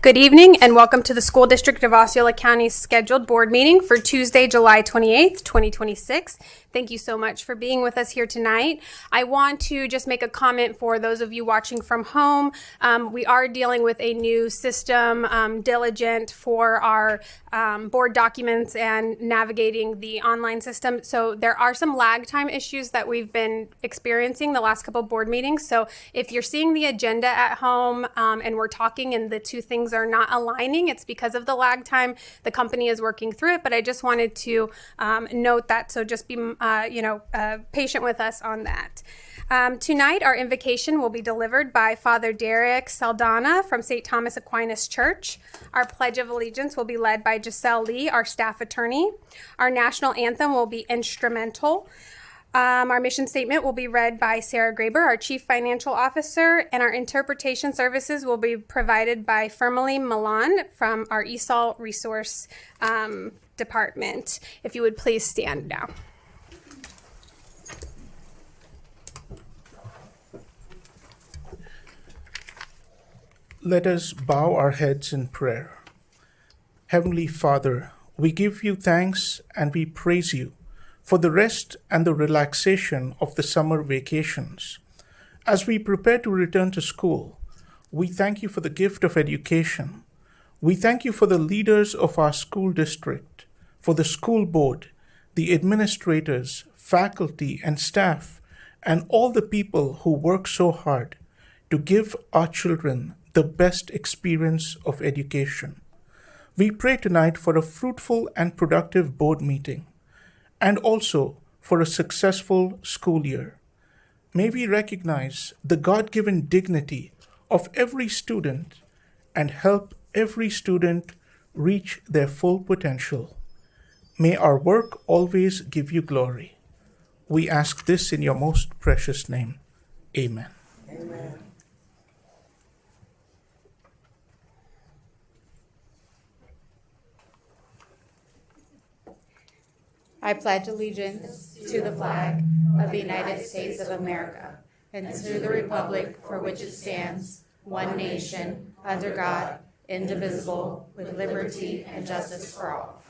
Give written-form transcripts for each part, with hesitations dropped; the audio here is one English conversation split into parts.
Good evening and welcome to the School District of Osceola County's scheduled board meeting for Tuesday, July 28th, 2026. Thank you so much for being with us here tonight. I want to just make a comment for those of you watching from home. We are dealing with a new system, Diligent, for our board documents and navigating the online system. So there are some lag time issues that we've been experiencing the last couple board meetings. So if you're seeing the agenda at home and we're talking and the two things are not aligning, it's because of the lag time. The company is working through it, but I just wanted to note that. So just be patient with us on that. Tonight, our invocation will be delivered by Father Derek Saldana from St. Thomas Aquinas Church. Our Pledge of Allegiance will be led by Giselle Lee, our staff attorney. Our national anthem will be instrumental. Our mission statement will be read by Sarah Graber, our Chief Financial Officer, and our interpretation services will be provided by Fermily Milan from our ESOL Resource Department. If you would please stand now. Let us bow our heads in prayer. Heavenly Father, we give you thanks and we praise you for the rest and the relaxation of the summer vacations. As we prepare to return to school, we thank you for the gift of education. We thank you for the leaders of our school district, for the school board, the administrators, faculty, and staff, and all the people who work so hard to give our children the best experience of education. We pray tonight for a fruitful and productive board meeting, and also for a successful school year. May we recognize the God-given dignity of every student and help every student reach their full potential. May our work always give you glory. We ask this in your most precious name. Amen. Amen. I pledge allegiance to the flag of the United States of America and to the republic for which it stands, one nation, under God, indivisible, with liberty and justice for all.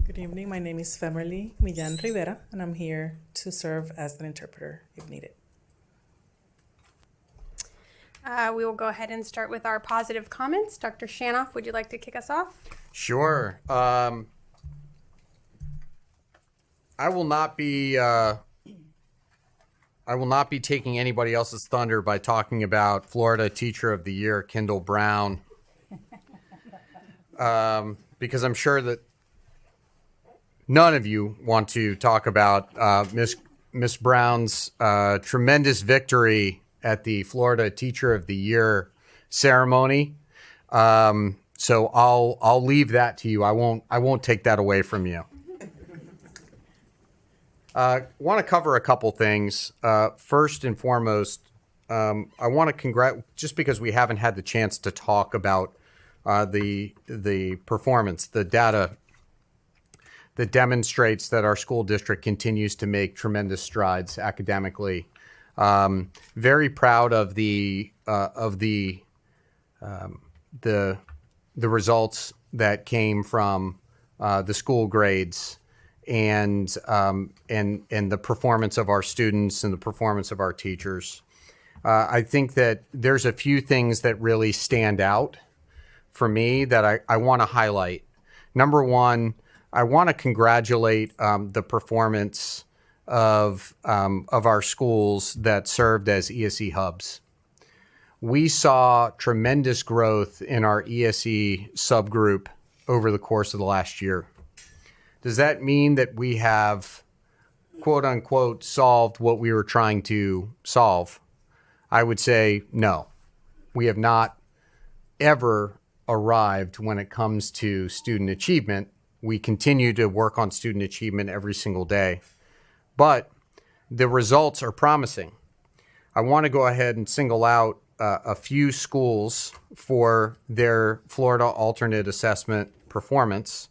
Good evening. My name is Femerly Millan Rivera, and I'm here to serve as an interpreter if needed. We will go ahead and start with our positive comments. Dr. Shanoff, would you like to kick us off? Sure. I will not be taking anybody else's thunder by talking about Florida Teacher of the Year, Kendall Brown, because I'm sure that none of you want to talk about Miss Brown's tremendous victory at the Florida Teacher of the Year ceremony. So I'll leave that to you. I won't take that away from you. Want to cover a couple things. First and foremost, I want to just because we haven't had the chance to talk about the performance, the data that demonstrates that our school district continues to make tremendous strides academically. Very proud of the results that came from the school grades and the performance of our students and the performance of our teachers. I think that there's a few things that really stand out for me that I want to highlight. Number one, I want to congratulate the performance of our schools that served as ESE hubs. We saw tremendous growth in our ESE subgroup over the course of the last year. Does that mean that we have, quote unquote, solved what we were trying to solve? I would say no. We have not ever arrived when it comes to student achievement. We continue to work on student achievement every single day, but the results are promising. I want to go ahead and single out a few schools for their Florida alternate assessment performance.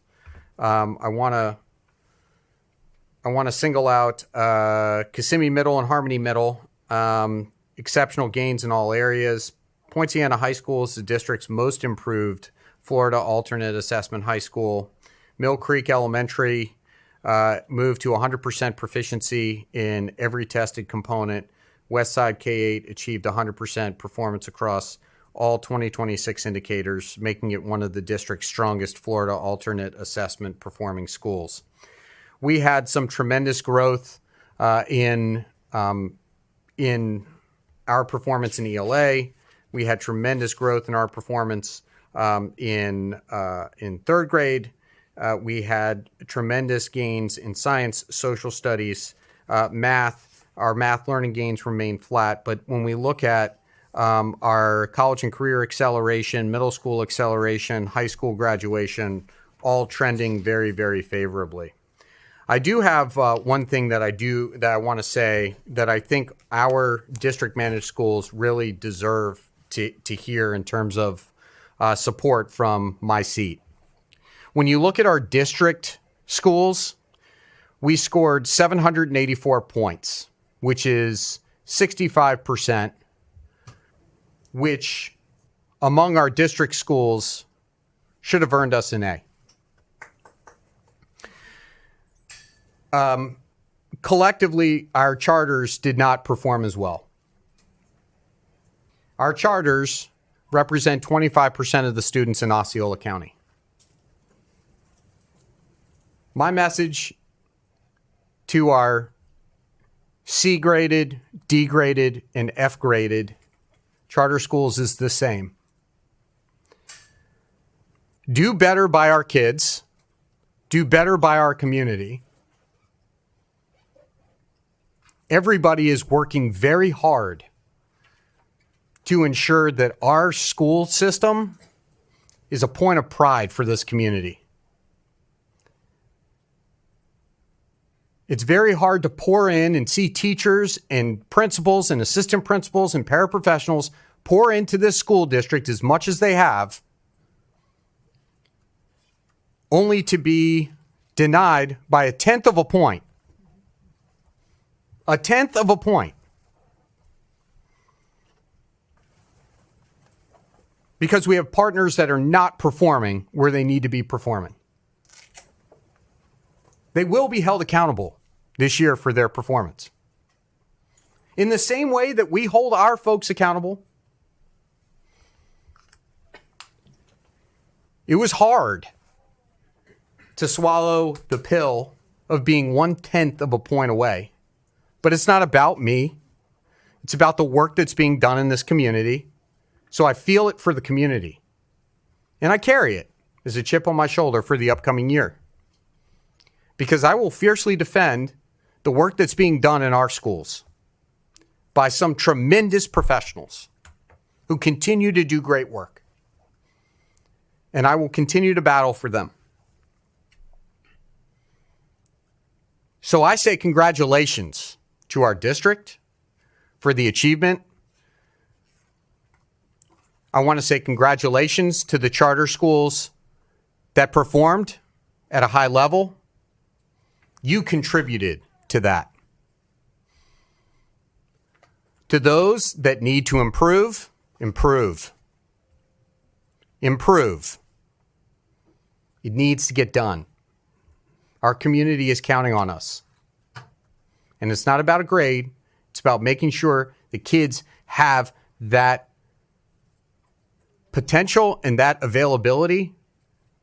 I want to single out Kissimmee Middle and Harmony Middle, exceptional gains in all areas. Poinciana High School is the district's most improved Florida alternate assessment high school. Mill Creek Elementary moved to 100% proficiency in every tested component. Westside K-8 achieved 100% performance across all 2026 indicators, making it one of the district's strongest Florida alternate assessment performing schools. We had some tremendous growth in our performance in ELA. We had tremendous growth in our performance in third grade. We had tremendous gains in science, social studies, math. Our math learning gains remain flat. But when we look at our college and career acceleration, middle school acceleration, high school graduation, all trending very, very favorably. I do have one thing that I want to say that I think our district managed schools really deserve to hear in terms of support from my seat. When you look at our district schools, we scored 784 points, which is 65%, which among our district schools should have earned us an A. Collectively, our charters did not perform as well. Our charters represent 25% of the students in Osceola County. My message to our C-graded, D-graded, and F-graded charter schools is the same. Do better by our kids. Do better by our community. Everybody is working very hard to ensure that our school system is a point of pride for this community. It's very hard to pour in and see teachers and principals and assistant principals and paraprofessionals pour into this school district as much as they have, only to be denied by a tenth of a point. A tenth of a point. Because we have partners that are not performing where they need to be performing. They will be held accountable this year for their performance. In the same way that we hold our folks accountable. It was hard to swallow the pill of being 1/10 of a point away. But it's not about me. It's about the work that's being done in this community. So I feel it for the community. And I carry it as a chip on my shoulder for the upcoming year. Because I will fiercely defend the work that's being done in our schools by some tremendous professionals who continue to do great work. And I will continue to battle for them. So I say congratulations to our district for the achievement. I want to say congratulations to the charter schools that performed at a high level. You contributed to that. To those that need to improve, improve. Improve. It needs to get done. Our community is counting on us. And it's not about a grade. It's about making sure the kids have that potential and that availability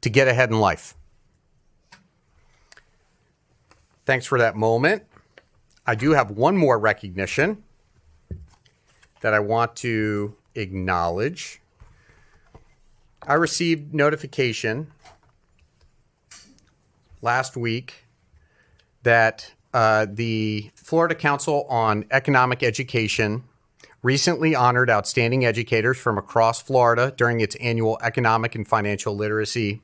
to get ahead in life. Thanks for that moment. I do have one more recognition that I want to acknowledge. I received notification last week that the Florida Council on Economic Education recently honored outstanding educators from across Florida during its annual Economic and Financial Literacy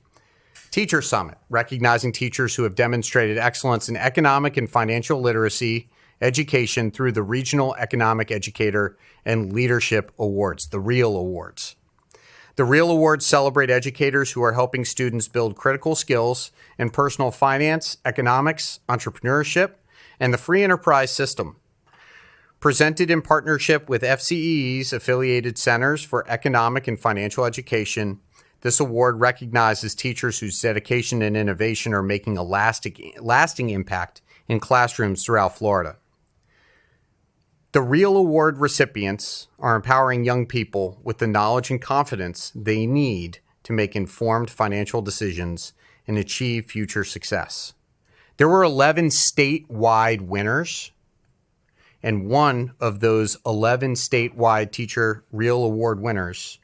Teacher Summit, recognizing teachers who have demonstrated excellence in economic and financial literacy education through the Regional Economic Educator and Leadership Awards, the REAL Awards. The REAL Awards celebrate educators who are helping students build critical skills in personal finance, economics, entrepreneurship, and the free enterprise system. Presented in partnership with FCE's affiliated Centers for Economic and Financial Education, this award recognizes teachers whose dedication and innovation are making a lasting impact in classrooms throughout Florida. The REAL Award recipients are empowering young people with the knowledge and confidence they need to make informed financial decisions and achieve future success. There were 11 statewide winners, and one of those 11 statewide Teacher REAL Award winners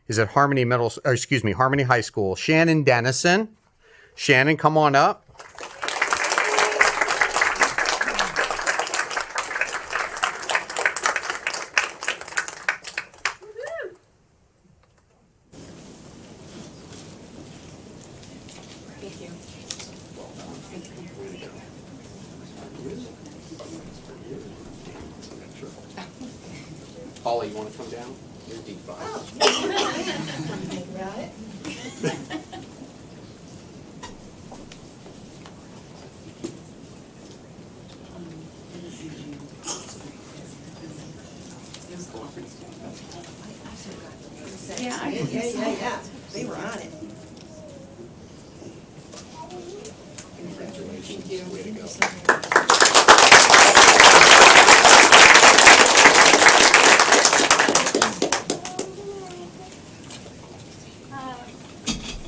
is at Harmony High School. Shannon Dennison. Shannon, come on up. Paula, you want to come down? You're D5. Yeah. They were on it. Congratulations. Way to go.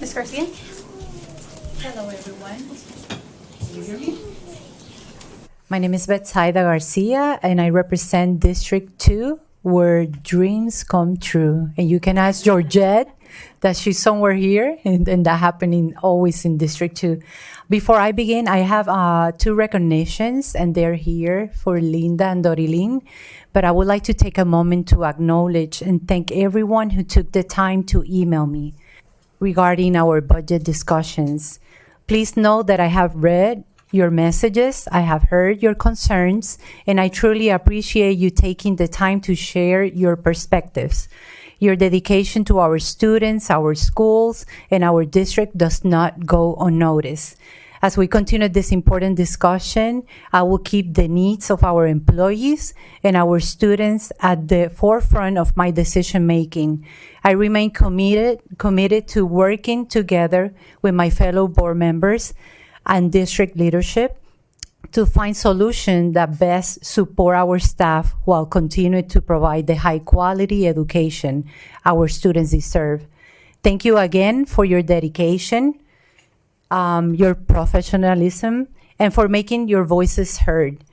Ms. Garcia? Hello, everyone. Can you hear me? My name is Betsaida Garcia, and I represent District 2, where dreams come true. And you can ask Georgette that she's somewhere here, and that happening always in District 2. Before I begin, I have 2 recognitions, and they're here for Linda and Dorilyn. But I would like to take a moment to acknowledge and thank everyone who took the time to email me regarding our budget discussions. Please know that I have read your messages, I have heard your concerns, and I truly appreciate you taking the time to share your perspectives. Your dedication to our students, our schools, and our district does not go unnoticed. As we continue this important discussion, I will keep the needs of our employees and our students at the forefront of my decision making. I remain committed to working together with my fellow board members and district leadership to find solutions that best support our staff while continuing to provide the high quality education our students deserve. Thank you again for your dedication, your professionalism, and for making your voices heard.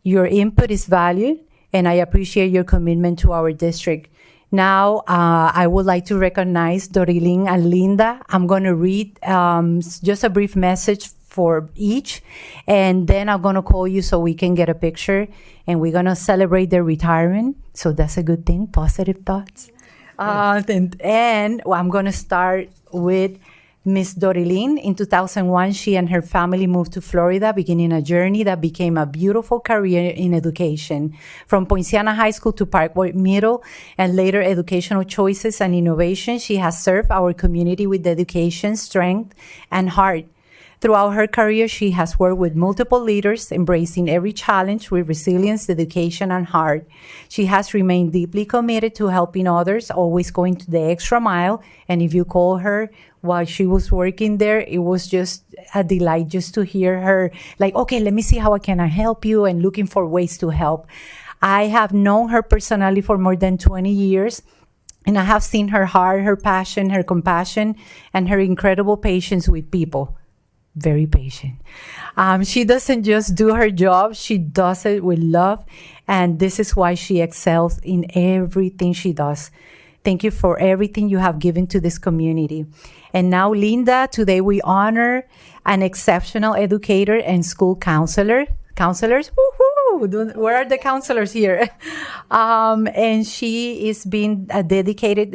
Your input is valued, and I appreciate your commitment to our district. Now, I would like to recognize Dorilyn and Linda. I'm going to read just a brief message for each, and then I'm going to call you so we can get a picture, and we're going to celebrate their retirement. So that's a good thing, positive thoughts. And I'm going to start with Miss Dorilyn. In 2001, she and her family moved to Florida, beginning a journey that became a beautiful career in education. From Poinciana High School to Parkway Middle, and later educational choices and innovation, she has served our community with dedication, strength, and heart. Throughout her career, she has worked with multiple leaders, embracing every challenge with resilience, dedication, and heart. She has remained deeply committed to helping others, always going to the extra mile. And if you call her while she was working there, it was just a delight just to hear her like, okay, let me see how I can help you, and looking for ways to help. I have known her personally for more than 20 years. And I have seen her heart, her passion, her compassion, and her incredible patience with people. Very patient. She doesn't just do her job, she does it with love. And this is why she excels in everything she does. Thank you for everything you have given to this community. And now, Linda, today we honor an exceptional educator and school counselors. Woohoo! Where are the counselors here? And she is being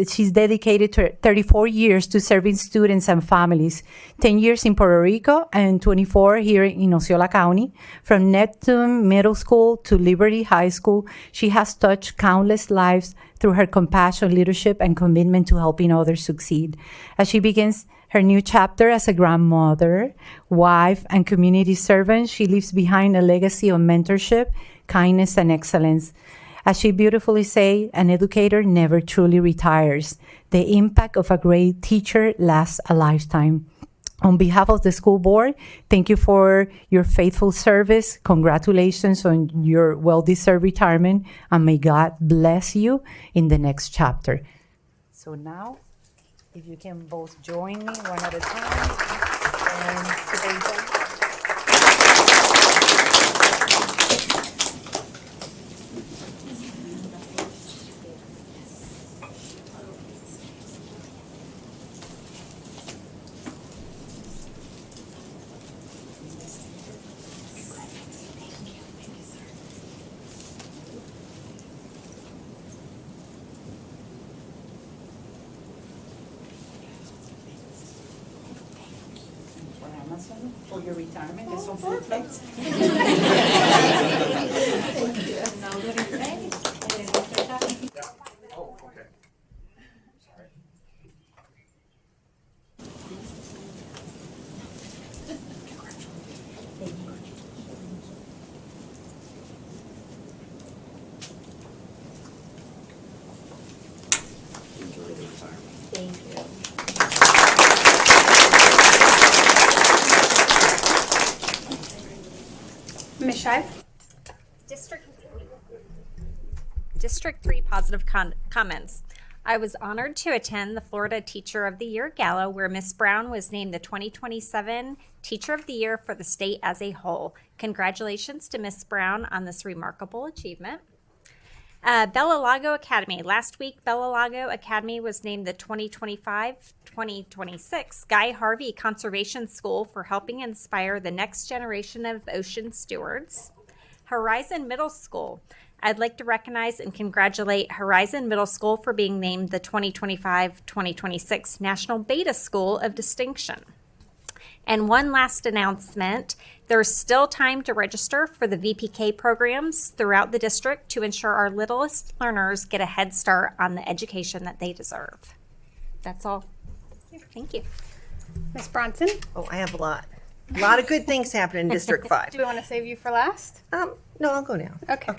she's dedicated to 34 years to serving students and families, 10 years in Puerto Rico and 24 here in Osceola County. From Neptune Middle School to Liberty High School, she has touched countless lives through her compassion, leadership, and commitment to helping others succeed. As she begins her new chapter as a grandmother, wife, and community servant, she leaves behind a legacy of mentorship, kindness, and excellence. As she beautifully says, an educator never truly retires. The impact of a great teacher lasts a lifetime. On behalf of the school board, thank you for your faithful service. Congratulations on your well-deserved retirement, and may God bless you in the next chapter. So now, if you can both join me one at a time. And today, for your retirement. This one perfect. Ms. Shive? District 3 positive comments. I was honored to attend the Florida Teacher of the Year Gala, where Ms. Brown was named the 2027 Teacher of the Year for the state as a whole. Congratulations to Ms. Brown on this remarkable achievement. Bella Lago Academy. Last week, Bella Lago Academy was named the 2025-2026 Guy Harvey Conservation School for helping inspire the next generation of ocean stewards. Horizon Middle School. I'd like to recognize and congratulate Horizon Middle School for being named the 2025-2026 National Beta School of Distinction. And one last announcement, there's still time to register for the VPK programs throughout the district to ensure our littlest learners get a head start on the education that they deserve. That's all. Thank you. Ms. Bronson? Oh, I have a lot. A lot of good things happen in District 5. Do we want to save you for last? No, I'll go now. Okay.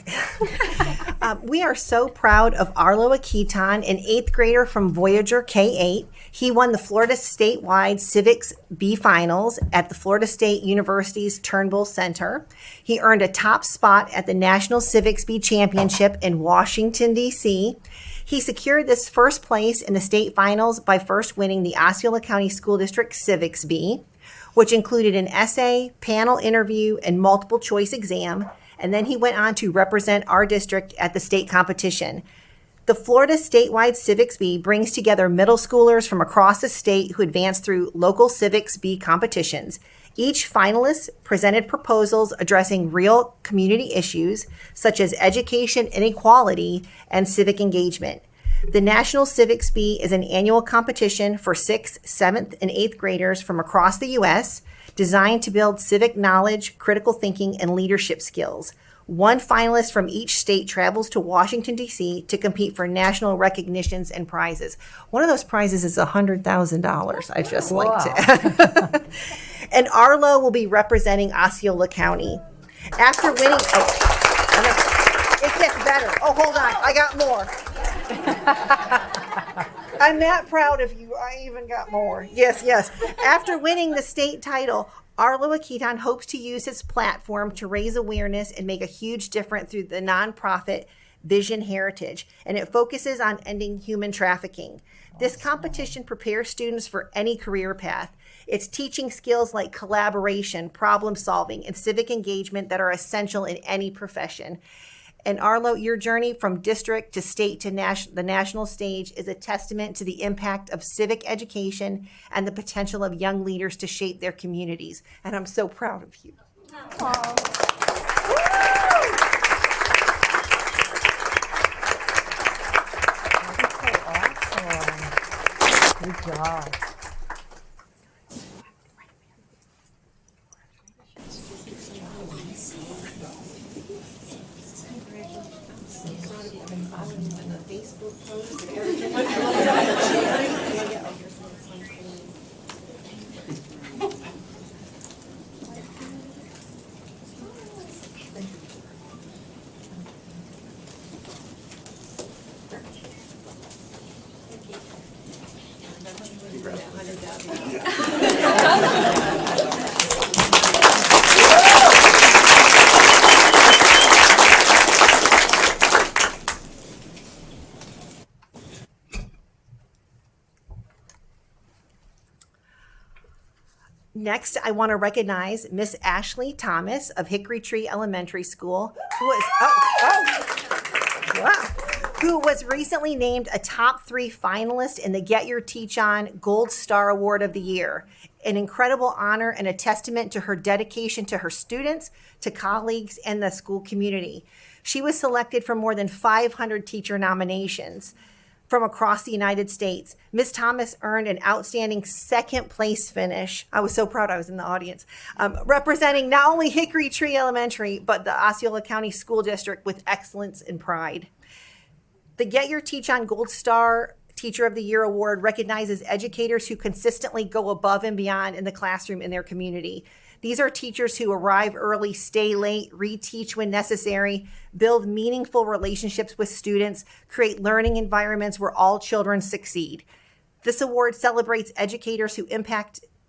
We are so proud of Arlo Akitan, an 8th grader from Voyager K-8. He won the Florida Statewide Civics B Finals at the Florida State University's Turnbull Center. He earned a top spot at the National Civics B Championship in Washington, D.C. He secured this first place in the state finals by first winning the Osceola County School District Civics B, which included an essay, panel interview, and multiple choice exam. And then he went on to represent our district at the state competition. The Florida Statewide Civics B brings together middle schoolers from across the state who advance through local Civics B competitions. Each finalist presented proposals addressing real community issues such as education inequality and civic engagement. The National Civics Bee is an annual competition for 6th, 7th, and 8th graders from across the U.S. designed to build civic knowledge, critical thinking, and leadership skills. One finalist from each state travels to Washington, D.C. to compete for national recognitions and prizes. One of those prizes is $100,000, I just like to. And Arlo will be representing Osceola County. After winning, it gets better. Oh, hold on, I got more. I'm that proud of you, I even got more. Yes. After winning the state title, Arlo Akitan hopes to use his platform to raise awareness and make a huge difference through the nonprofit Vision Heritage, and it focuses on ending human trafficking. This competition prepares students for any career path. It's teaching skills like collaboration, problem solving, and civic engagement that are essential in any profession. And Arlo, your journey from district to state to the national stage is a testament to the impact of civic education and the potential of young leaders to shape their communities. And I'm so proud of you. Awesome. Good job. Next, I want to recognize Miss Ashley Thomas of Hickory Tree Elementary School, who was recently named a top 3 finalist in the Get Your Teach On Gold Star Award of the Year. An incredible honor and a testament to her dedication to her students, to colleagues, and the school community. She was selected from more than 500 teacher nominations from across the United States. Ms. Thomas earned an outstanding 2nd place finish. I was so proud I was in the audience, representing not only Hickory Tree Elementary, but the Osceola County School District with excellence and pride. The Get Your Teach On Gold Star Teacher of the Year Award recognizes educators who consistently go above and beyond in the classroom in their community. These are teachers who arrive early, stay late, reteach when necessary, build meaningful relationships with students, create learning environments where all children succeed. This award celebrates educators who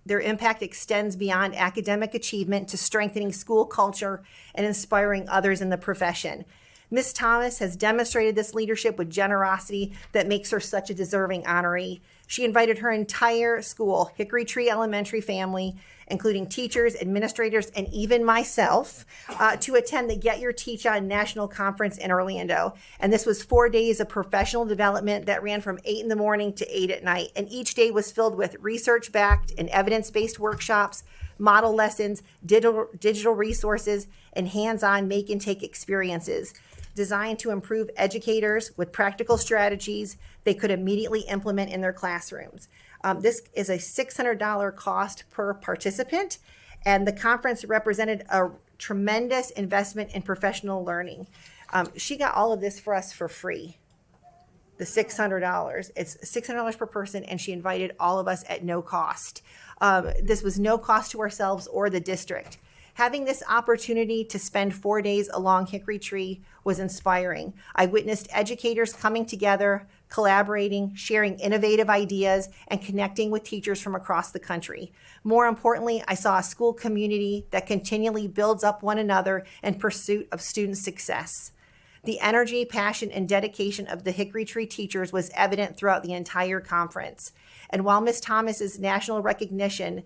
their impact extends beyond academic achievement to strengthening school culture and inspiring others in the profession. Ms. Thomas has demonstrated this leadership with generosity that makes her such a deserving honoree. She invited her entire school, Hickory Tree Elementary family, including teachers, administrators, and even myself, to attend the Get Your Teach On National Conference in Orlando. And this was 4 days of professional development that ran from 8 in the morning to 8 at night. And each day was filled with research-backed and evidence-based workshops, model lessons, digital resources, and hands-on make and take experiences designed to improve educators with practical strategies they could immediately implement in their classrooms. This is a $600 cost per participant, and the conference represented a tremendous investment in professional learning. She got all of this for us for free, the $600. It's $600 per person, and she invited all of us at no cost. This was no cost to ourselves or the district. Having this opportunity to spend 4 days along Hickory Tree was inspiring. I witnessed educators coming together, collaborating, sharing innovative ideas, and connecting with teachers from across the country. More importantly, I saw a school community that continually builds up one another in pursuit of student success. The energy, passion, and dedication of the Hickory Tree teachers was evident throughout the entire conference. And while Ms. Thomas's national recognition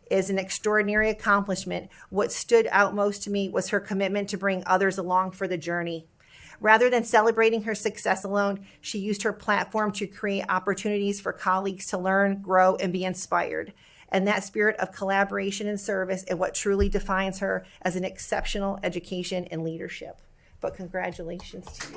is an extraordinary accomplishment, what stood out most to me was her commitment to bring others along for the journey. Rather than celebrating her success alone, she used her platform to create opportunities for colleagues to learn, grow, and be inspired. And that spirit of collaboration and service is what truly defines her as an exceptional education and leadership. But congratulations to you.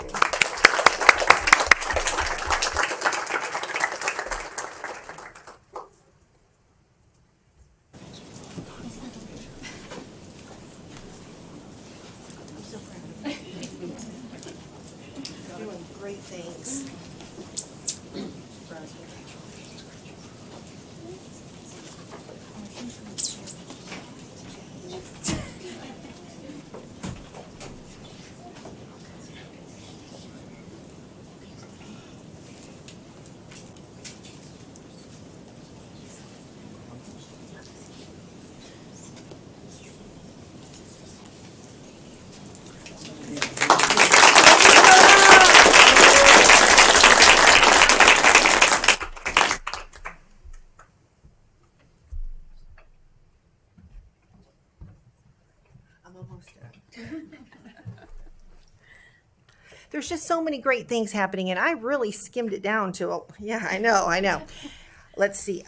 almost done. There's just so many great things happening, and I really skimmed it down to, yeah, I know. Let's see.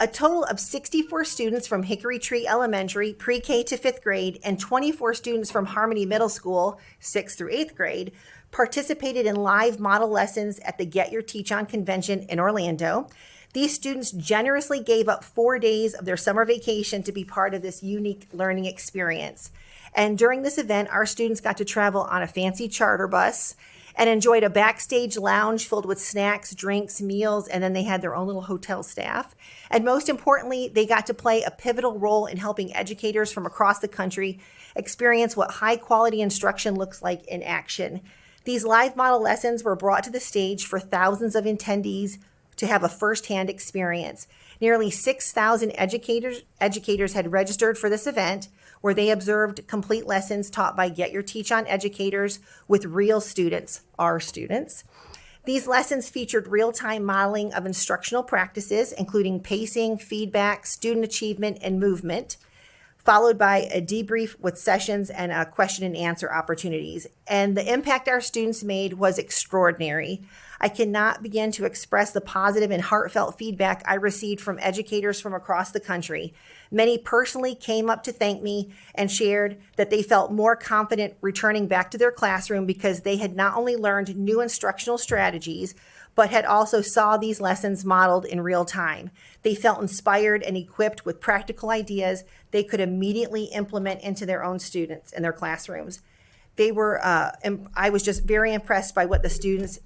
A total of 64 students from Hickory Tree Elementary, pre-K to 5th grade, and 24 students from Harmony Middle School, 6th through 8th grade, participated in live model lessons at the Get Your Teach On convention in Orlando. These students generously gave up 4 days of their summer vacation to be part of this unique learning experience. And during this event, our students got to travel on a fancy charter bus and enjoyed a backstage lounge filled with snacks, drinks, meals, and then they had their own little hotel staff. And most importantly, they got to play a pivotal role in helping educators from across the country experience what high quality instruction looks like in action. These live model lessons were brought to the stage for thousands of attendees to have a firsthand experience. Nearly 6,000 educators had registered for this event, where they observed complete lessons taught by Get Your Teach On educators with real students, our students. These lessons featured real-time modeling of instructional practices, including pacing, feedback, student achievement, and movement, followed by a debrief with sessions and question and answer opportunities. And the impact our students made was extraordinary. I cannot begin to express the positive and heartfelt feedback I received from educators from across the country. Many personally came up to thank me and shared that they felt more confident returning back to their classroom because they had not only learned new instructional strategies, but had also saw these lessons modeled in real time. They felt inspired and equipped with practical ideas they could immediately implement into their own students in their classrooms. I was just very impressed by what the students.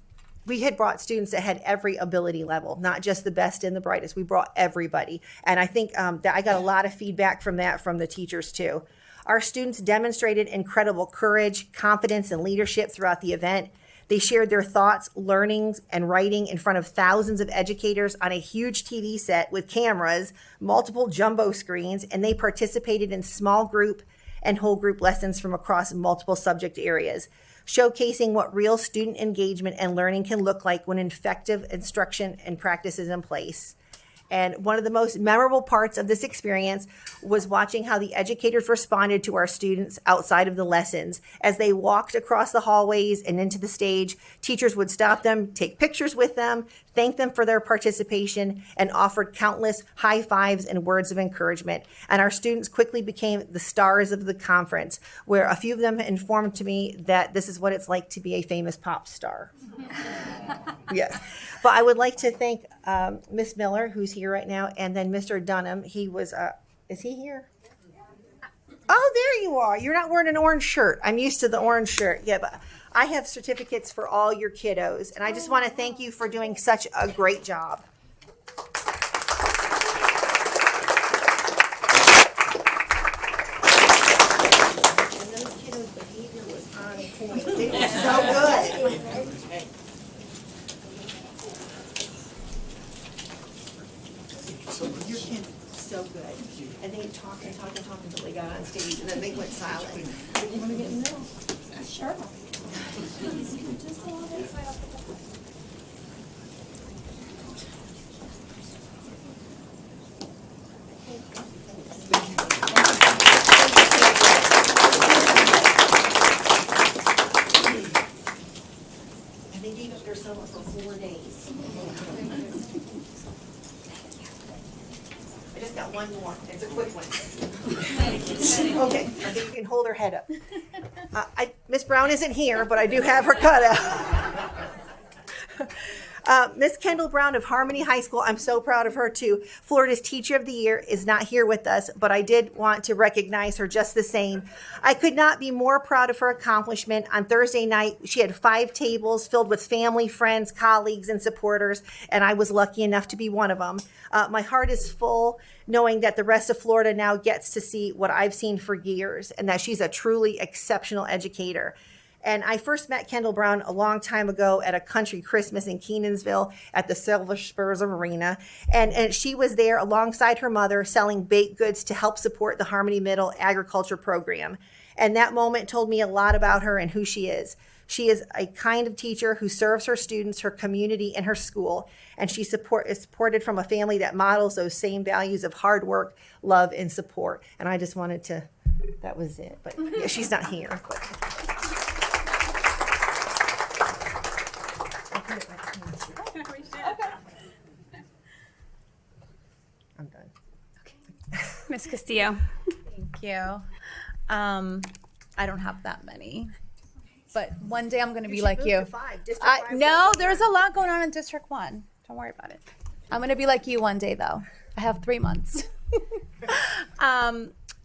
We had brought students that had every ability level, not just the best and the brightest. We brought everybody. And I think that I got a lot of feedback from that from the teachers too. Our students demonstrated incredible courage, confidence, and leadership throughout the event. They shared their thoughts, learnings, and writing in front of thousands of educators on a huge TV set with cameras, multiple jumbo screens, and they participated in small group and whole group lessons from across multiple subject areas, showcasing what real student engagement and learning can look like when effective instruction and practice is in place. And one of the most memorable parts of this experience was watching how the educators responded to our students outside of the lessons. As they walked across the hallways and into the stage, teachers would stop them, take pictures with them, thank them for their participation, and offered countless high fives and words of encouragement. And our students quickly became the stars of the conference, where a few of them informed to me that this is what it's like to be a famous pop star. Yes. But I would like to thank Miss Miller, who's here right now, and then Mr. Dunham. He was, is he here? Oh, there you are. You're not wearing an orange shirt. I'm used to the orange shirt. Yeah, but I have certificates for all your kiddos, and I just want to thank you for doing such a great job. And those kiddos' behavior was on point. They were so good. Your kid, so good. And they talked until they got on stage, and then they went silent. You want to get in the middle? Sure. Just a little bit. And they gave up their summer for 4 days. I just got one more. It's a quick one. Okay, I think you can hold her head up. Miss Brown isn't here, but I do have her cut out. Miss Kendall Brown of Harmony High School, I'm so proud of her too. Florida's Teacher of the Year is not here with us, but I did want to recognize her just the same. I could not be more proud of her accomplishment. On Thursday night, she had 5 tables filled with family, friends, colleagues, and supporters, and I was lucky enough to be one of them. My heart is full knowing that the rest of Florida now gets to see what I've seen for years, and that she's a truly exceptional educator. And I first met Kendall Brown a long time ago at a country Christmas in Kenansville at the Silver Spurs Arena. And she was there alongside her mother selling baked goods to help support the Harmony Middle agriculture program. And that moment told me a lot about her and who she is. She is a kind of teacher who serves her students, her community, and her school. And she is supported from a family that models those same values of hard work, love, and support. And I just wanted to That was it. But yeah, she's not here. But. I'm done. Ms. Castillo. Thank you. I don't have that many, but one day I'm going to be like you. No, there's a lot going on in District 1. Don't worry about it. I'm going to be like you one day, though. I have 3 months.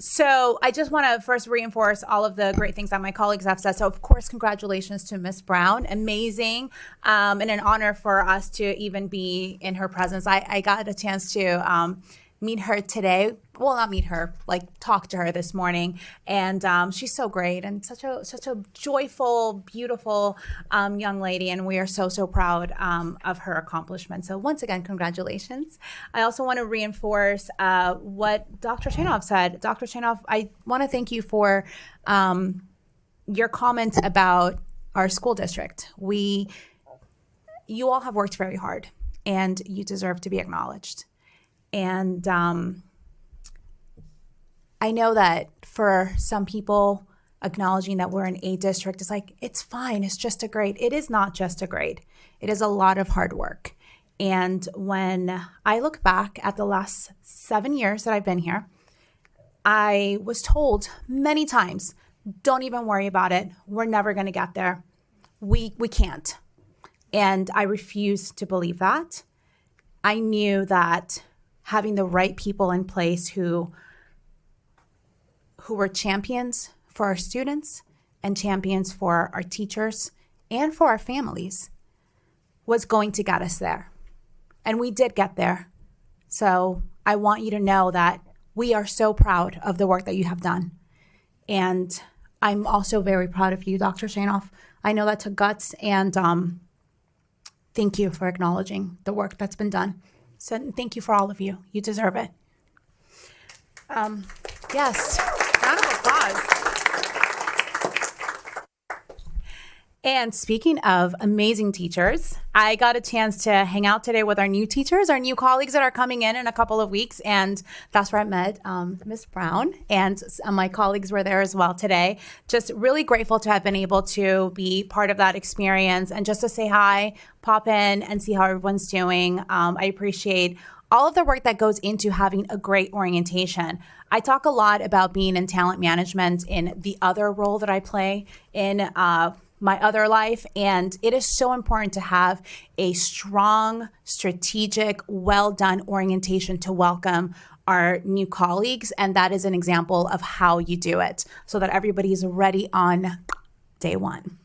So I just want to first reinforce all of the great things that my colleagues have said. So, of course, congratulations to Ms. Brown. Amazing, and an honor for us to even be in her presence. I got a chance to meet her today. Well, not meet her, like talk to her this morning. And she's so great and such a joyful, beautiful young lady. And we are so proud of her accomplishments. So once again, congratulations. I also want to reinforce what Dr. Chainoff said. Dr. Chainoff, I want to thank you for your comment about our school district. You all have worked very hard and you deserve to be acknowledged. And I know that for some people, acknowledging that we're an A district is like, it's fine, it's just a grade. It is not just a grade. It is a lot of hard work. And when I look back at the last 7 years that I've been here, I was told many times, don't even worry about it. We're never going to get there. We can't. And I refused to believe that. I knew that having the right people in place who were champions for our students and champions for our teachers and for our families was going to get us there. And we did get there. So I want you to know that we are so proud of the work that you have done. And I'm also very proud of you, Dr. Chainoff. I know that took guts, and thank you for acknowledging the work that's been done. So thank you for all of you. You deserve it. Yes. Round of applause. And speaking of amazing teachers, I got a chance to hang out today with our new teachers, our new colleagues that are coming in a couple of weeks. And that's where I met Ms. Brown, and my colleagues were there as well today. Just really grateful to have been able to be part of that experience and just to say hi, pop in and see how everyone's doing. I appreciate all of the work that goes into having a great orientation. I talk a lot about being in talent management in the other role that I play in my other life. And it is so important to have a strong, strategic, well-done orientation to welcome our new colleagues. And that is an example of how you do it so that everybody is ready on day one.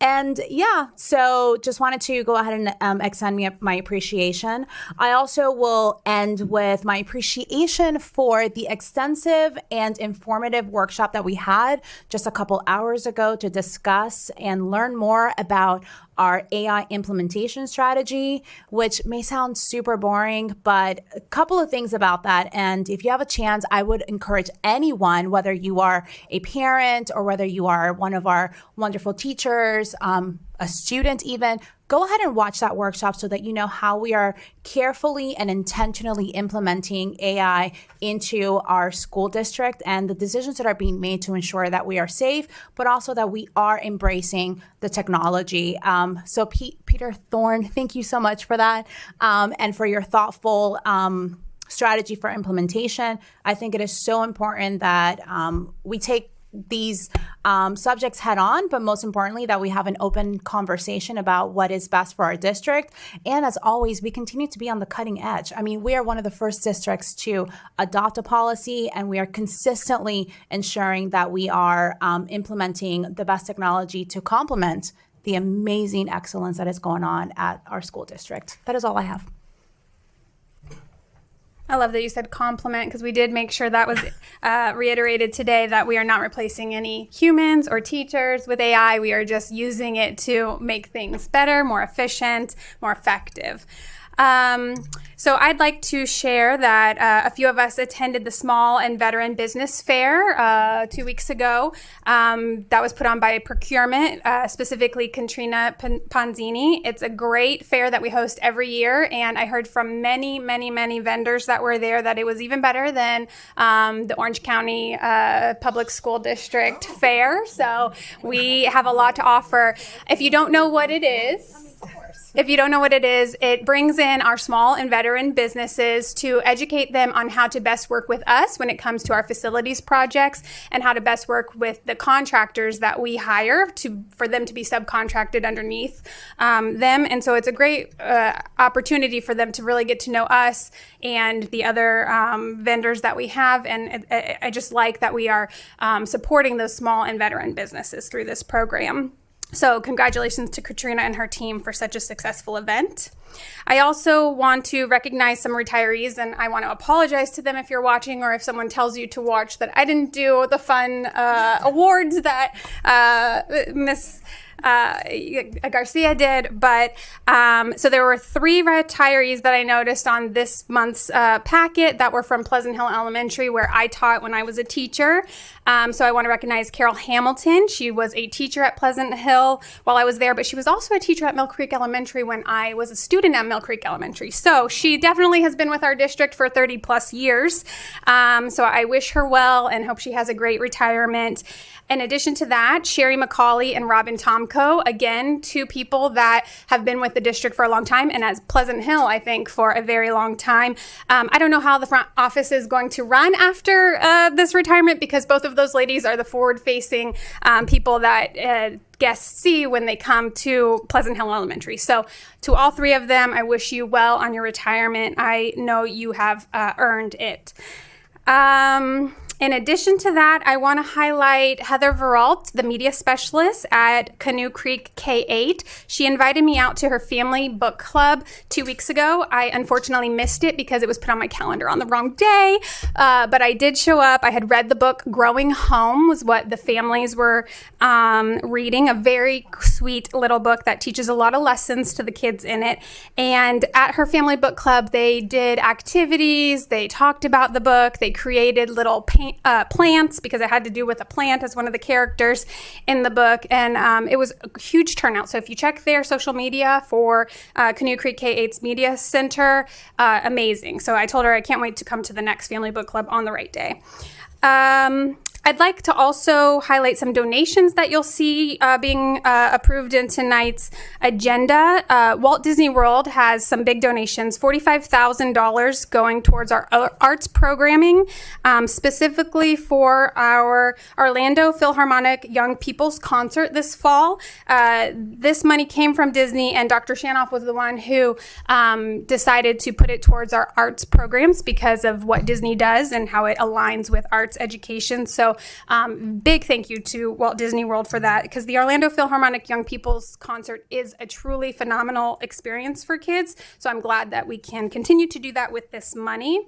And yeah, so just wanted to go ahead and extend my appreciation. I also will end with my appreciation for the extensive and informative workshop that we had just a couple hours ago to discuss and learn more about our AI implementation strategy, which may sound super boring, but a couple of things about that. And if you have a chance, I would encourage anyone, whether you are a parent or whether you are one of our wonderful teachers, a student even, go ahead and watch that workshop so that you know how we are carefully and intentionally implementing AI into our school district and the decisions that are being made to ensure that we are safe, but also that we are embracing the technology. So Peter Thorne, thank you so much for that, and for your thoughtful strategy for implementation. I think it is so important that we take these subjects head on, but most importantly, that we have an open conversation about what is best for our district. And as always, we continue to be on the cutting edge. I mean, we are one of the first districts to adopt a policy, and we are consistently ensuring that we are implementing the best technology to complement the amazing excellence that is going on at our school district. That is all I have. I love that you said compliment, because we did make sure that was reiterated today, that we are not replacing any humans or teachers with AI. We are just using it to make things better, more efficient, more effective. So I'd like to share that a few of us attended the Small and Veteran Business Fair 2 weeks ago. That was put on by Procurement, specifically Katrina Ponzini. It's a great fair that we host every year, and I heard from many, many, many vendors that were there that it was even better than the Orange County Public School District Fair. So we have a lot to offer. If you don't know what it is, it brings in our small and veteran businesses to educate them on how to best work with us when it comes to our facilities projects and how to best work with the contractors that we hire for them to be subcontracted underneath them. And so it's a great opportunity for them to really get to know us and the other vendors that we have. And I just like that we are supporting those small and veteran businesses through this program. So congratulations to Katrina and her team for such a successful event. I also want to recognize some retirees, and I want to apologize to them if you're watching or if someone tells you to watch that I didn't do the fun awards that Miss Garcia did, but so there were 3 retirees that I noticed on this month's packet that were from Pleasant Hill Elementary, where I taught when I was a teacher. So I want to recognize Carol Hamilton. She was a teacher at Pleasant Hill while I was there, but she was also a teacher at Mill Creek Elementary when I was a student at Mill Creek Elementary. So she definitely has been with our district for 30 plus years. So I wish her well and hope she has a great retirement. In addition to that, Sherry McCauley and Robin Tomko, again, 2 people that have been with the district for a long time, and at Pleasant Hill, I think, for a very long time. I don't know how the front office is going to run after this retirement, because both of those ladies are the forward-facing people that guests see when they come to Pleasant Hill Elementary. So to all 3 of them, I wish you well on your retirement. I know you have earned it. In addition to that, I want to highlight Heather Veralt, the media specialist at Canoe Creek K-8. She invited me out to her family book club 2 weeks ago. I unfortunately missed it because it was put on my calendar on the wrong day, but I did show up. I had read the book Growing Home was what the families were reading, a very sweet little book that teaches a lot of lessons to the kids in it. And at her family book club, they did activities, they talked about the book, they created little plants, because it had to do with a plant as one of the characters in the book, and it was a huge turnout. So if you check their social media for Canoe Creek K-8's Media Center, amazing. So I told her I can't wait to come to the next family book club on the right day. I'd like to also highlight some donations that you'll see being approved in tonight's agenda. Walt Disney World has some big donations, $45,000 going towards our arts programming, specifically for our Orlando Philharmonic Young People's Concert this fall. This money came from Disney, and Dr. Shanoff was the one who decided to put it towards our arts programs because of what Disney does and how it aligns with arts education. So big thank you to Walt Disney World for that, because the Orlando Philharmonic Young People's Concert is a truly phenomenal experience for kids. So I'm glad that we can continue to do that with this money.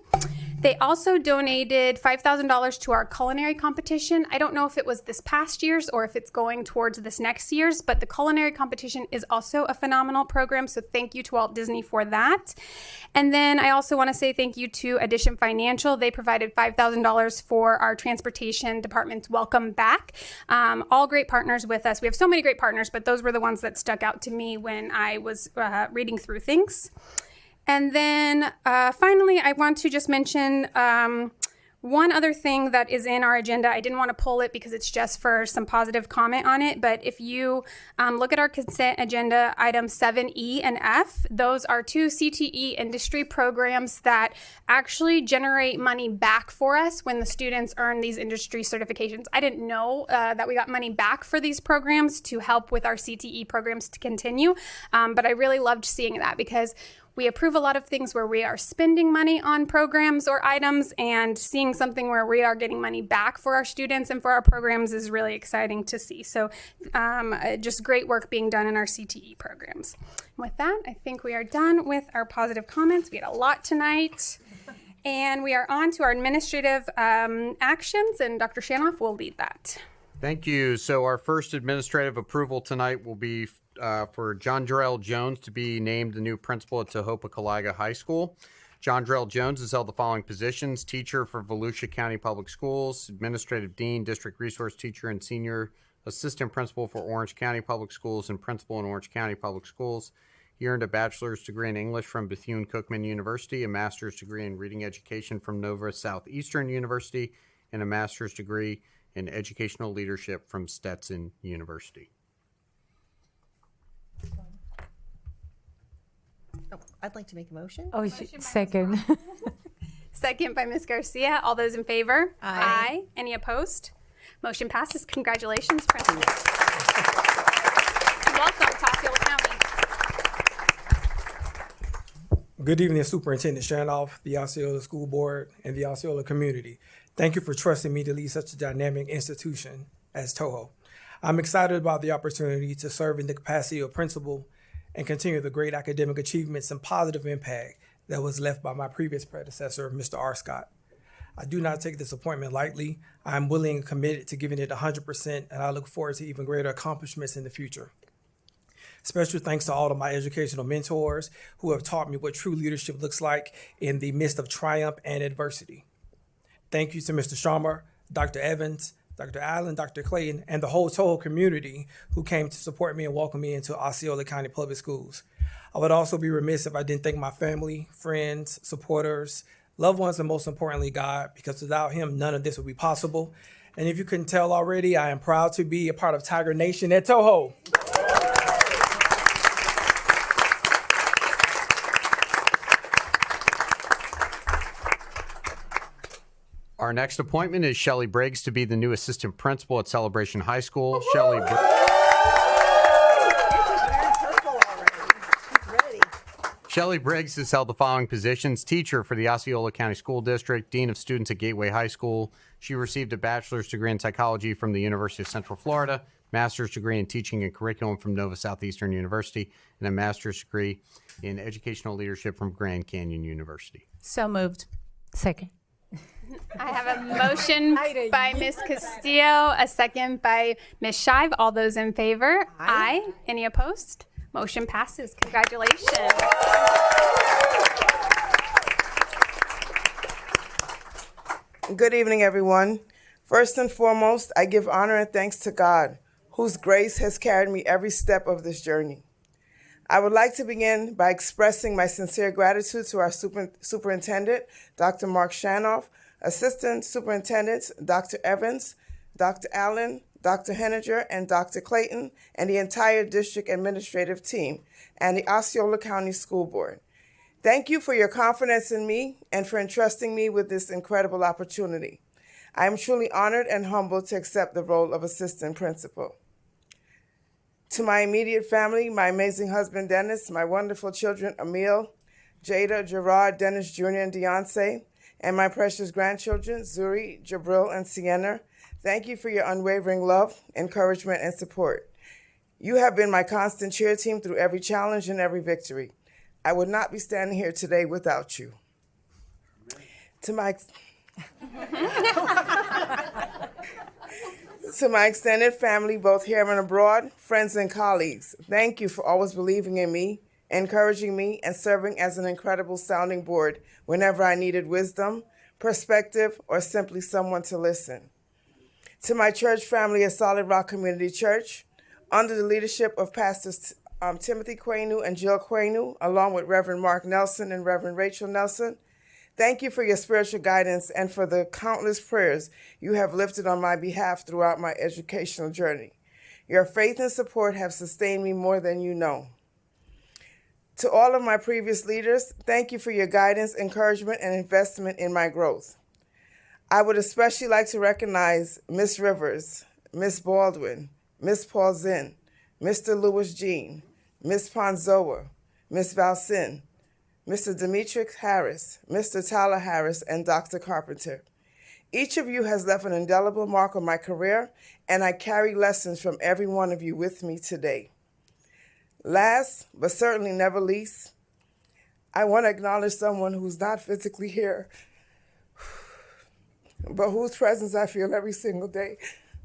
They also donated $5,000 to our culinary competition. I don't know if it was this past year's or if it's going towards this next year's, but the culinary competition is also a phenomenal program. So thank you to Walt Disney for that. And then I also want to say thank you to Addition Financial. They provided $5,000 for our transportation department's Welcome Back. All great partners with us. We have so many great partners, but those were the ones that stuck out to me when I was reading through things. And then finally, I want to just mention one other thing that is in our agenda. I didn't want to pull it because it's just for some positive comment on it, but if you look at our consent agenda, items 7E and F, those are 2 CTE industry programs that actually generate money back for us when the students earn these industry certifications. I didn't know that we got money back for these programs to help with our CTE programs to continue, but I really loved seeing that, because we approve a lot of things where we are spending money on programs or items, and seeing something where we are getting money back for our students and for our programs is really exciting to see. So just great work being done in our CTE programs. With that, I think we are done with our positive comments. We had a lot tonight, and we are on to our administrative actions, and Dr. Shanoff will lead that. Thank you. So our first administrative approval tonight will be for John Jarrell Jones to be named the new principal at Tohopa-Caliga High School. John Jarrell Jones has held the following positions: teacher for Volusia County Public Schools, administrative dean, district resource teacher, and senior assistant principal for Orange County Public Schools and principal in Orange County Public Schools. He earned a bachelor's degree in English from Bethune-Cookman University, a master's degree in reading education from Nova Southeastern University, and a master's degree in educational leadership from Stetson University. Oh, I'd like to make a motion. Oh, second. Second by Ms. Garcia. All those in favor? Aye. Any opposed? Motion passes. Congratulations, Principal. Welcome to Osceola County. Good evening, Superintendent Shanoff, the Osceola School Board, and the Osceola community. Thank you for trusting me to lead such a dynamic institution as Toho. I'm excited about the opportunity to serve in the capacity of principal and continue the great academic achievements and positive impact that was left by my previous predecessor, Mr. R. Scott. I do not take this appointment lightly. I am willing and committed to giving it 100%, and I look forward to even greater accomplishments in the future. Special thanks to all of my educational mentors who have taught me what true leadership looks like in the midst of triumph and adversity. Thank you to Mr. Sharma, Dr. Evans, Dr. Allen, Dr. Clayton, and the whole Toho community who came to support me and welcome me into Osceola County Public Schools. I would also be remiss if I didn't thank my family, friends, supporters, loved ones, and most importantly, God, because without him, none of this would be possible. And if you couldn't tell already, I am proud to be a part of Tiger Nation at Toho. Our next appointment is Shelley Briggs to be the new assistant principal at Celebration High School. Shelley Briggs has held the following positions: teacher for the Osceola County School District, dean of students at Gateway High School. She received a bachelor's degree in psychology from the University of Central Florida, master's degree in teaching and curriculum from Nova Southeastern University, and a master's degree in educational leadership from Grand Canyon University. So moved. Second. I have a motion by Ms. Castillo, a second by Ms. Shive. All those in favor? Aye. Any opposed? Motion passes. Congratulations. Good evening, everyone. First and foremost, I give honor and thanks to God, whose grace has carried me every step of this journey. I would like to begin by expressing my sincere gratitude to our superintendent, Dr. Mark Shanoff, assistant superintendents, Dr. Evans, Dr. Allen, Dr. Henninger, and Dr. Clayton, and the entire district administrative team, and the Osceola County School Board. Thank you for your confidence in me and for entrusting me with this incredible opportunity. I am truly honored and humbled to accept the role of assistant principal. To my immediate family, my amazing husband, Dennis, my wonderful children, Emil, Jada, Gerard, Dennis Jr., and Deontay, and my precious grandchildren, Zuri, Jabril, and Sienna, thank you for your unwavering love, encouragement, and support. You have been my constant cheer team through every challenge and every victory. I would not be standing here today without you. To my extended family, both here and abroad, friends and colleagues, thank you for always believing in me, encouraging me, and serving as an incredible sounding board whenever I needed wisdom, perspective, or simply someone to listen. To my church family at Solid Rock Community Church, under the leadership of Pastors Timothy Quainu and Jill Quainu, along with Reverend Mark Nelson and Reverend Rachel Nelson, thank you for your spiritual guidance and for the countless prayers you have lifted on my behalf throughout my educational journey. Your faith and support have sustained me more than you know. To all of my previous leaders, thank you for your guidance, encouragement, and investment in my growth. I would especially like to recognize Ms. Rivers, Ms. Baldwin, Ms. Paulzin, Mr. Lewis Jean, Ms. Ponzoa, Ms. Valsin, Mr. Demetric Harris, Mr. Tyler Harris, and Dr. Carpenter. Each of you has left an indelible mark on my career, and I carry lessons from every one of you with me today. Last, but certainly never least, I want to acknowledge someone who's not physically here, but whose presence I feel every single day,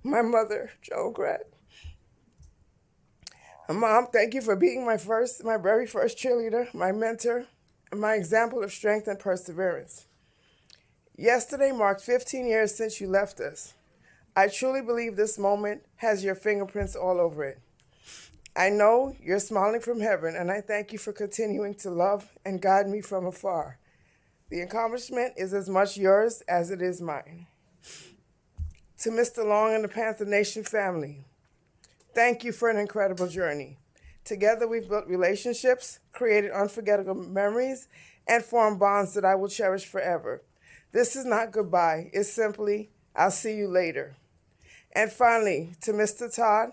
my mother, Jo Grat. Mom, thank you for being my very first cheerleader, my mentor, and my example of strength and perseverance. Yesterday marked 15 years since you left us. I truly believe this moment has your fingerprints all over it. I know you're smiling from heaven, and I thank you for continuing to love and guide me from afar. The accomplishment is as much yours as it is mine. To Mr. Long and the Panther Nation family, thank you for an incredible journey. Together we've built relationships, created unforgettable memories, and formed bonds that I will cherish forever. This is not goodbye. It's simply, I'll see you later. And finally, to Mr. Todd,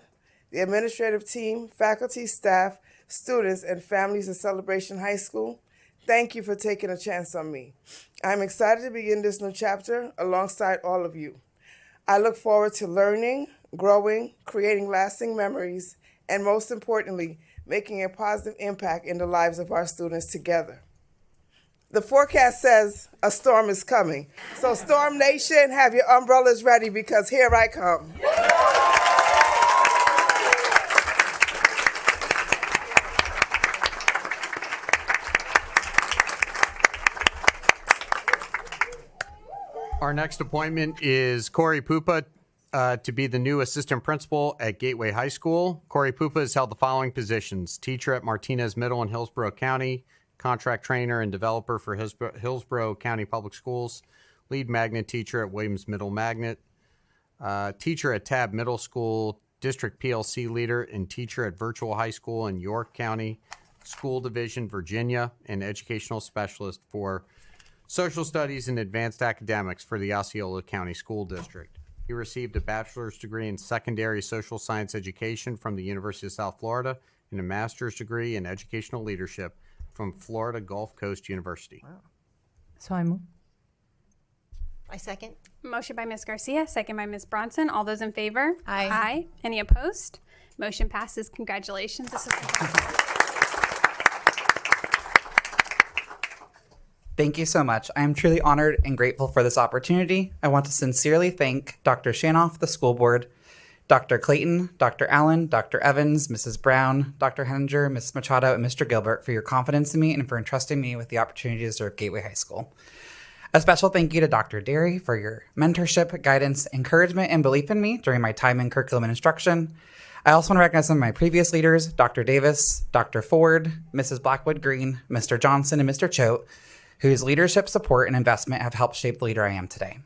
the administrative team, faculty, staff, students, and families of Celebration High School, thank you for taking a chance on me. I'm excited to begin this new chapter alongside all of you. I look forward to learning, growing, creating lasting memories, and most importantly, making a positive impact in the lives of our students together. The forecast says a storm is coming. So Storm Nation, have your umbrellas ready because here I come. Our next appointment is Corey Pupa to be the new assistant principal at Gateway High School. Corey Pupa has held the following positions: teacher at Martinez Middle in Hillsborough County, contract trainer and developer for Hillsborough County Public Schools, lead magnet teacher at Williams Middle Magnet, teacher at Tab Middle School, district PLC leader and teacher at Virtual High School in York County School Division, Virginia, and educational specialist for social studies and advanced academics for the Osceola County School District. He received a bachelor's degree in secondary social science education from the University of South Florida and a master's degree in educational leadership from Florida Gulf Coast University. Wow. So I move. I second. Motion by Ms. Garcia, second by Ms. Bronson. All those in favor? Aye. Aye. Any opposed? Motion passes. Congratulations, Assistant Principal. Thank you so much. I am truly honored and grateful for this opportunity. I want to sincerely thank Dr. Shanoff, the school board, Dr. Clayton, Dr. Allen, Dr. Evans, Mrs. Brown, Dr. Henninger, Ms. Machado, and Mr. Gilbert for your confidence in me and for entrusting me with the opportunity to serve Gateway High School. A special thank you to Dr. Derry for your mentorship, guidance, encouragement, and belief in me during my time in curriculum and instruction. I also want to recognize some of my previous leaders, Dr. Davis, Dr. Ford, Mrs. Blackwood Green, Mr. Johnson, and Mr. Choate, whose leadership, support, and investment have helped shape the leader I am today.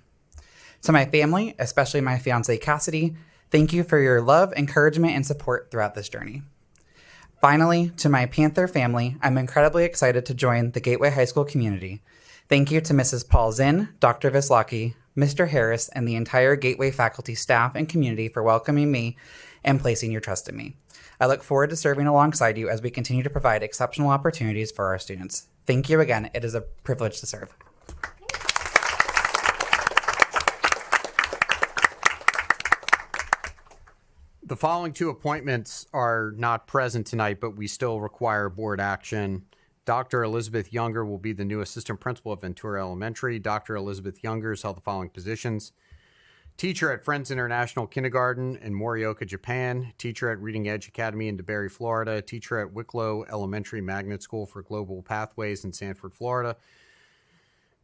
To my family, especially my fiancée Cassidy, thank you for your love, encouragement, and support throughout this journey. Finally, to my Panther family, I'm incredibly excited to join the Gateway High School community. Thank you to Mrs. Paul Zinn, Dr. Vislaki, Mr. Harris, and the entire Gateway faculty, staff, and community for welcoming me and placing your trust in me. I look forward to serving alongside you as we continue to provide exceptional opportunities for our students. Thank you again. It is a privilege to serve. The following two appointments are not present tonight, but we still require board action. Dr. Elizabeth Younger will be the new assistant principal of Ventura Elementary. Dr. Elizabeth Younger has held the following positions: teacher at Friends International Kindergarten in Morioka, Japan, teacher at Reading Edge Academy in DeBerry, Florida, teacher at Wicklow Elementary Magnet School for Global Pathways in Sanford, Florida,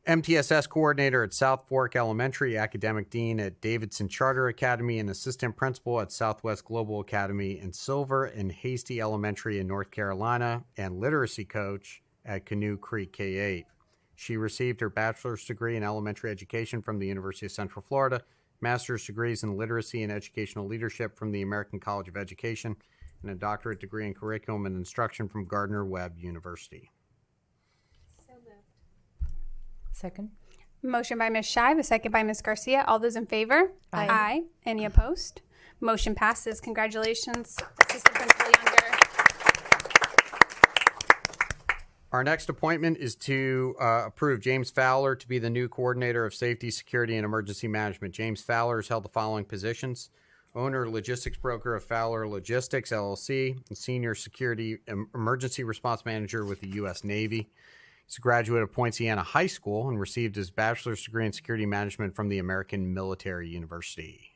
MTSS coordinator at South Fork Elementary, academic dean at Davidson Charter Academy, and assistant principal at Southwest Global Academy in Silver and Hasty Elementary in North Carolina, and literacy coach at Canoe Creek K-8. She received her bachelor's degree in elementary education from the University of Central Florida, master's degrees in literacy and educational leadership from the American College of Education, and a doctorate degree in curriculum and instruction from Gardner-Webb University. Second. Motion by Ms. Shive, a second by Ms. Garcia. All those in favor? Aye. Aye. Any opposed? Motion passes. Congratulations, Assistant Principal Younger. Our next appointment is to approve James Fowler to be the new coordinator of safety, security, and emergency management. James Fowler has held the following positions: owner, logistics broker of Fowler Logistics, LLC, and senior security emergency response manager with the U.S. Navy. He's a graduate of Poinciana High School and received his bachelor's degree in security management from the American Military University.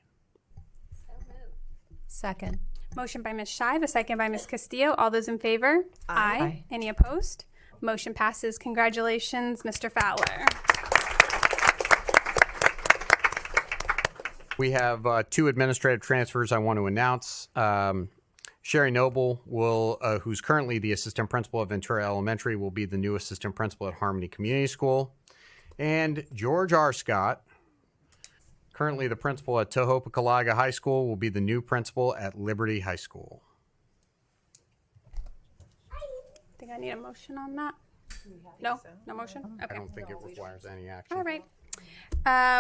Second. Motion by Ms. Shive, a second by Ms. Castillo. All those in favor? Aye. Any opposed? Motion passes. Congratulations, Mr. Fowler. We have two administrative transfers I want to announce. Sherry Noble who's currently the assistant principal of Ventura Elementary, will be the new assistant principal at Harmony Community School. And George R. Scott, currently the principal at Tohope-Kalaga High School, will be the new principal at Liberty High School. I think I need a motion on that. No? No motion? Okay. I don't think it requires any action. All right.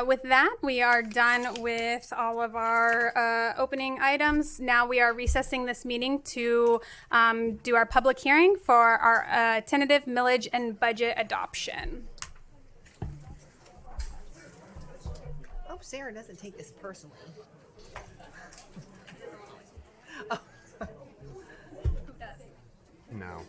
With that, we are done with all of our opening items. Now we are recessing this meeting to do our public hearing for our tentative millage and budget adoption. Hope Sarah doesn't take this personally. No.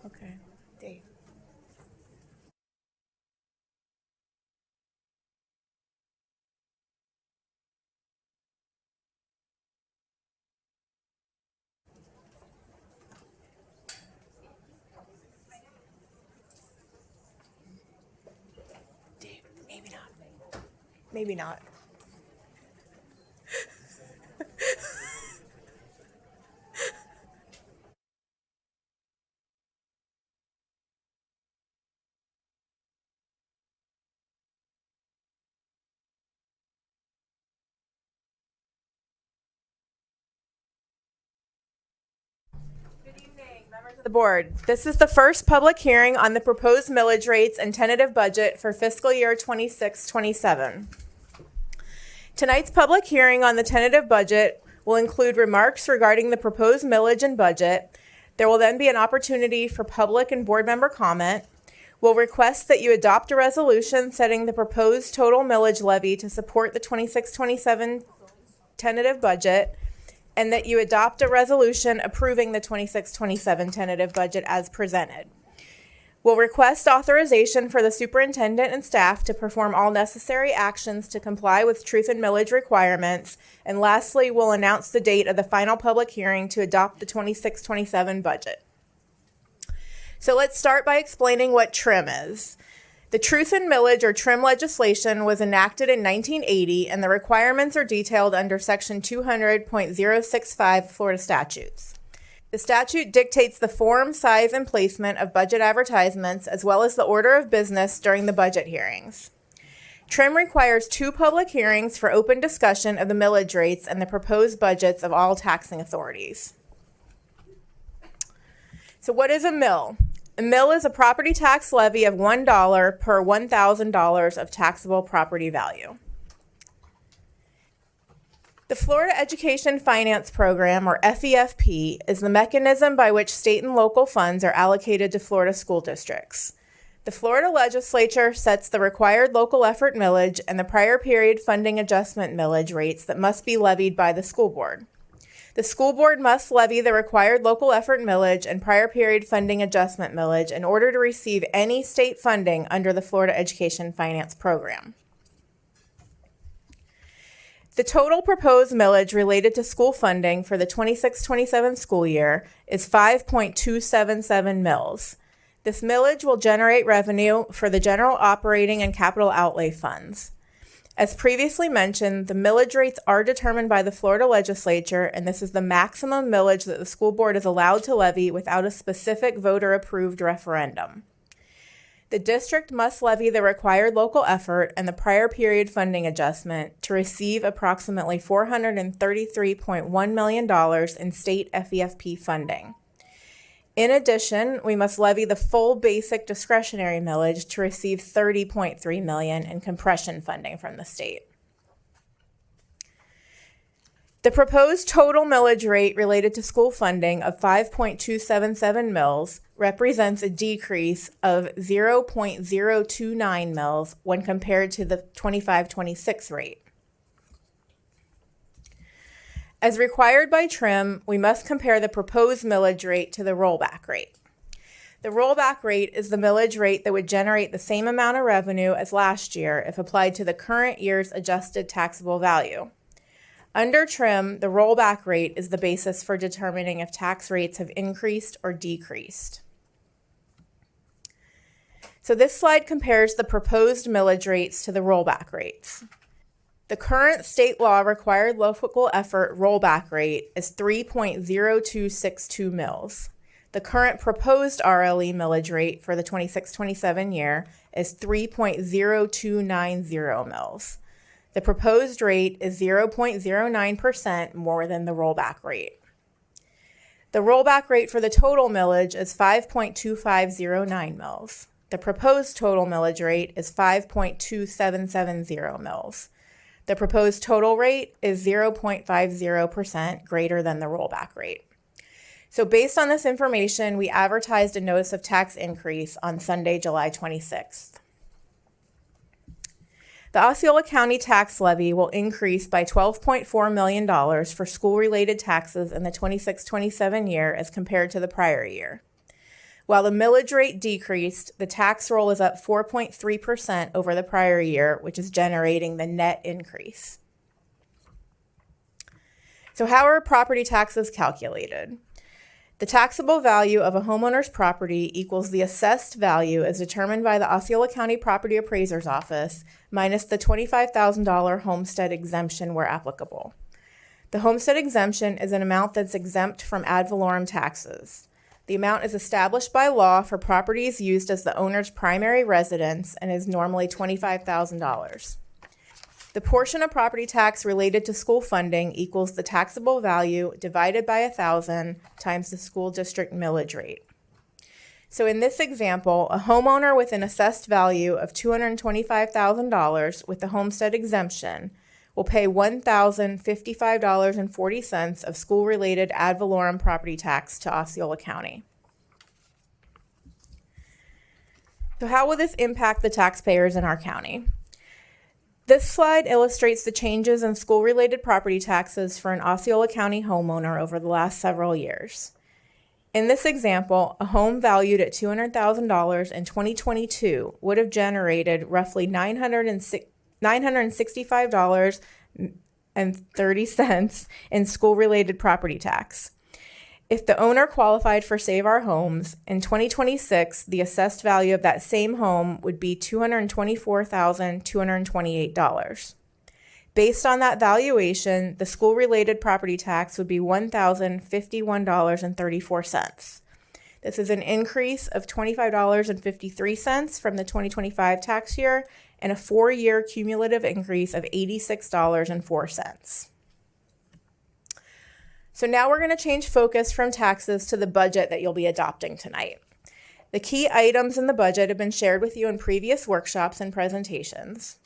Okay. Dave. Dave, maybe not. Maybe not. The board. This is the first public hearing on the proposed millage rates and tentative budget for fiscal year 26-27. Tonight's public hearing on the tentative budget will include remarks regarding the proposed millage and budget. There will then be an opportunity for public and board member comment. We'll request that you adopt a resolution setting the proposed total millage levy to support the 26-27 tentative budget, and that you adopt a resolution approving the 26-27 tentative budget as presented. We'll request authorization for the superintendent and staff to perform all necessary actions to comply with truth and millage requirements. And lastly, we'll announce the date of the final public hearing to adopt the 26-27 budget. So let's start by explaining what TRIM is. The Truth in Millage or TRIM legislation was enacted in 1980, and the requirements are detailed under Section 200.065 Florida statutes. The statute dictates the form, size, and placement of budget advertisements, as well as the order of business during the budget hearings. TRIM requires 2 public hearings for open discussion of the millage rates and the proposed budgets of all taxing authorities. So what is a mill? A mill is a property tax levy of $1 per $1,000 of taxable property value. The Florida Education Finance Program, or FEFP, is the mechanism by which state and local funds are allocated to Florida school districts. The Florida legislature sets the required local effort millage and the prior period funding adjustment millage rates that must be levied by the school board. The school board must levy the required local effort millage and prior period funding adjustment millage in order to receive any state funding under the Florida Education Finance Program. The total proposed millage related to school funding for the 26-27 school year is 5.277 mills. This millage will generate revenue for the general operating and capital outlay funds. As previously mentioned, the millage rates are determined by the Florida legislature, and this is the maximum millage that the school board is allowed to levy without a specific voter-approved referendum. The district must levy the required local effort and the prior period funding adjustment to receive approximately $433.1 million in state FEFP funding. In addition, we must levy the full basic discretionary millage to receive $30.3 million in compression funding from the state. The proposed total millage rate related to school funding of 5.277 mils represents a decrease of 0.029 mils when compared to the 25-26 rate. As required by TRIM, we must compare the proposed millage rate to the rollback rate. The rollback rate is the millage rate that would generate the same amount of revenue as last year if applied to the current year's adjusted taxable value. Under TRIM, the rollback rate is the basis for determining if tax rates have increased or decreased. So this slide compares the proposed millage rates to the rollback rates. The current state law required local effort rollback rate is 3.0262 mils. The current proposed RLE millage rate for the 26-27 year is 3.0290 mils. The proposed rate is 0.09% more than the rollback rate. The rollback rate for the total millage is 5.2509 mils. The proposed total millage rate is 5.2770 mils. The proposed total rate is 0.50% greater than the rollback rate. So based on this information, we advertised a notice of tax increase on Sunday, July 26th. The Osceola County tax levy will increase by $12.4 million for school-related taxes in the 26-27 year as compared to the prior year. While the millage rate decreased, the tax roll is up 4.3% over the prior year, which is generating the net increase. So how are property taxes calculated? The taxable value of a homeowner's property equals the assessed value as determined by the Osceola County Property Appraiser's Office minus the $25,000 homestead exemption where applicable. The homestead exemption is an amount that's exempt from ad valorem taxes. The amount is established by law for properties used as the owner's primary residence and is normally $25,000. The portion of property tax related to school funding equals the taxable value divided by 1,000 times the school district millage rate. So in this example, a homeowner with an assessed value of $225,000 with the homestead exemption will pay $1,055.40 of school-related ad valorem property tax to Osceola County. So how will this impact the taxpayers in our county? This slide illustrates the changes in school-related property taxes for an Osceola County homeowner over the last several years. In this example, a home valued at $200,000 in 2022 would have generated roughly $965.30 in school-related property tax. If the owner qualified for Save Our Homes, in 2026, the assessed value of that same home would be $224,228. Based on that valuation, the school-related property tax would be $1,051.34. This is an increase of $25.53 from the 2025 tax year and a 4-year cumulative increase of $86.04. So now we're going to change focus from taxes to the budget that you'll be adopting tonight. The key items in the budget have been shared with you in previous workshops and presentations.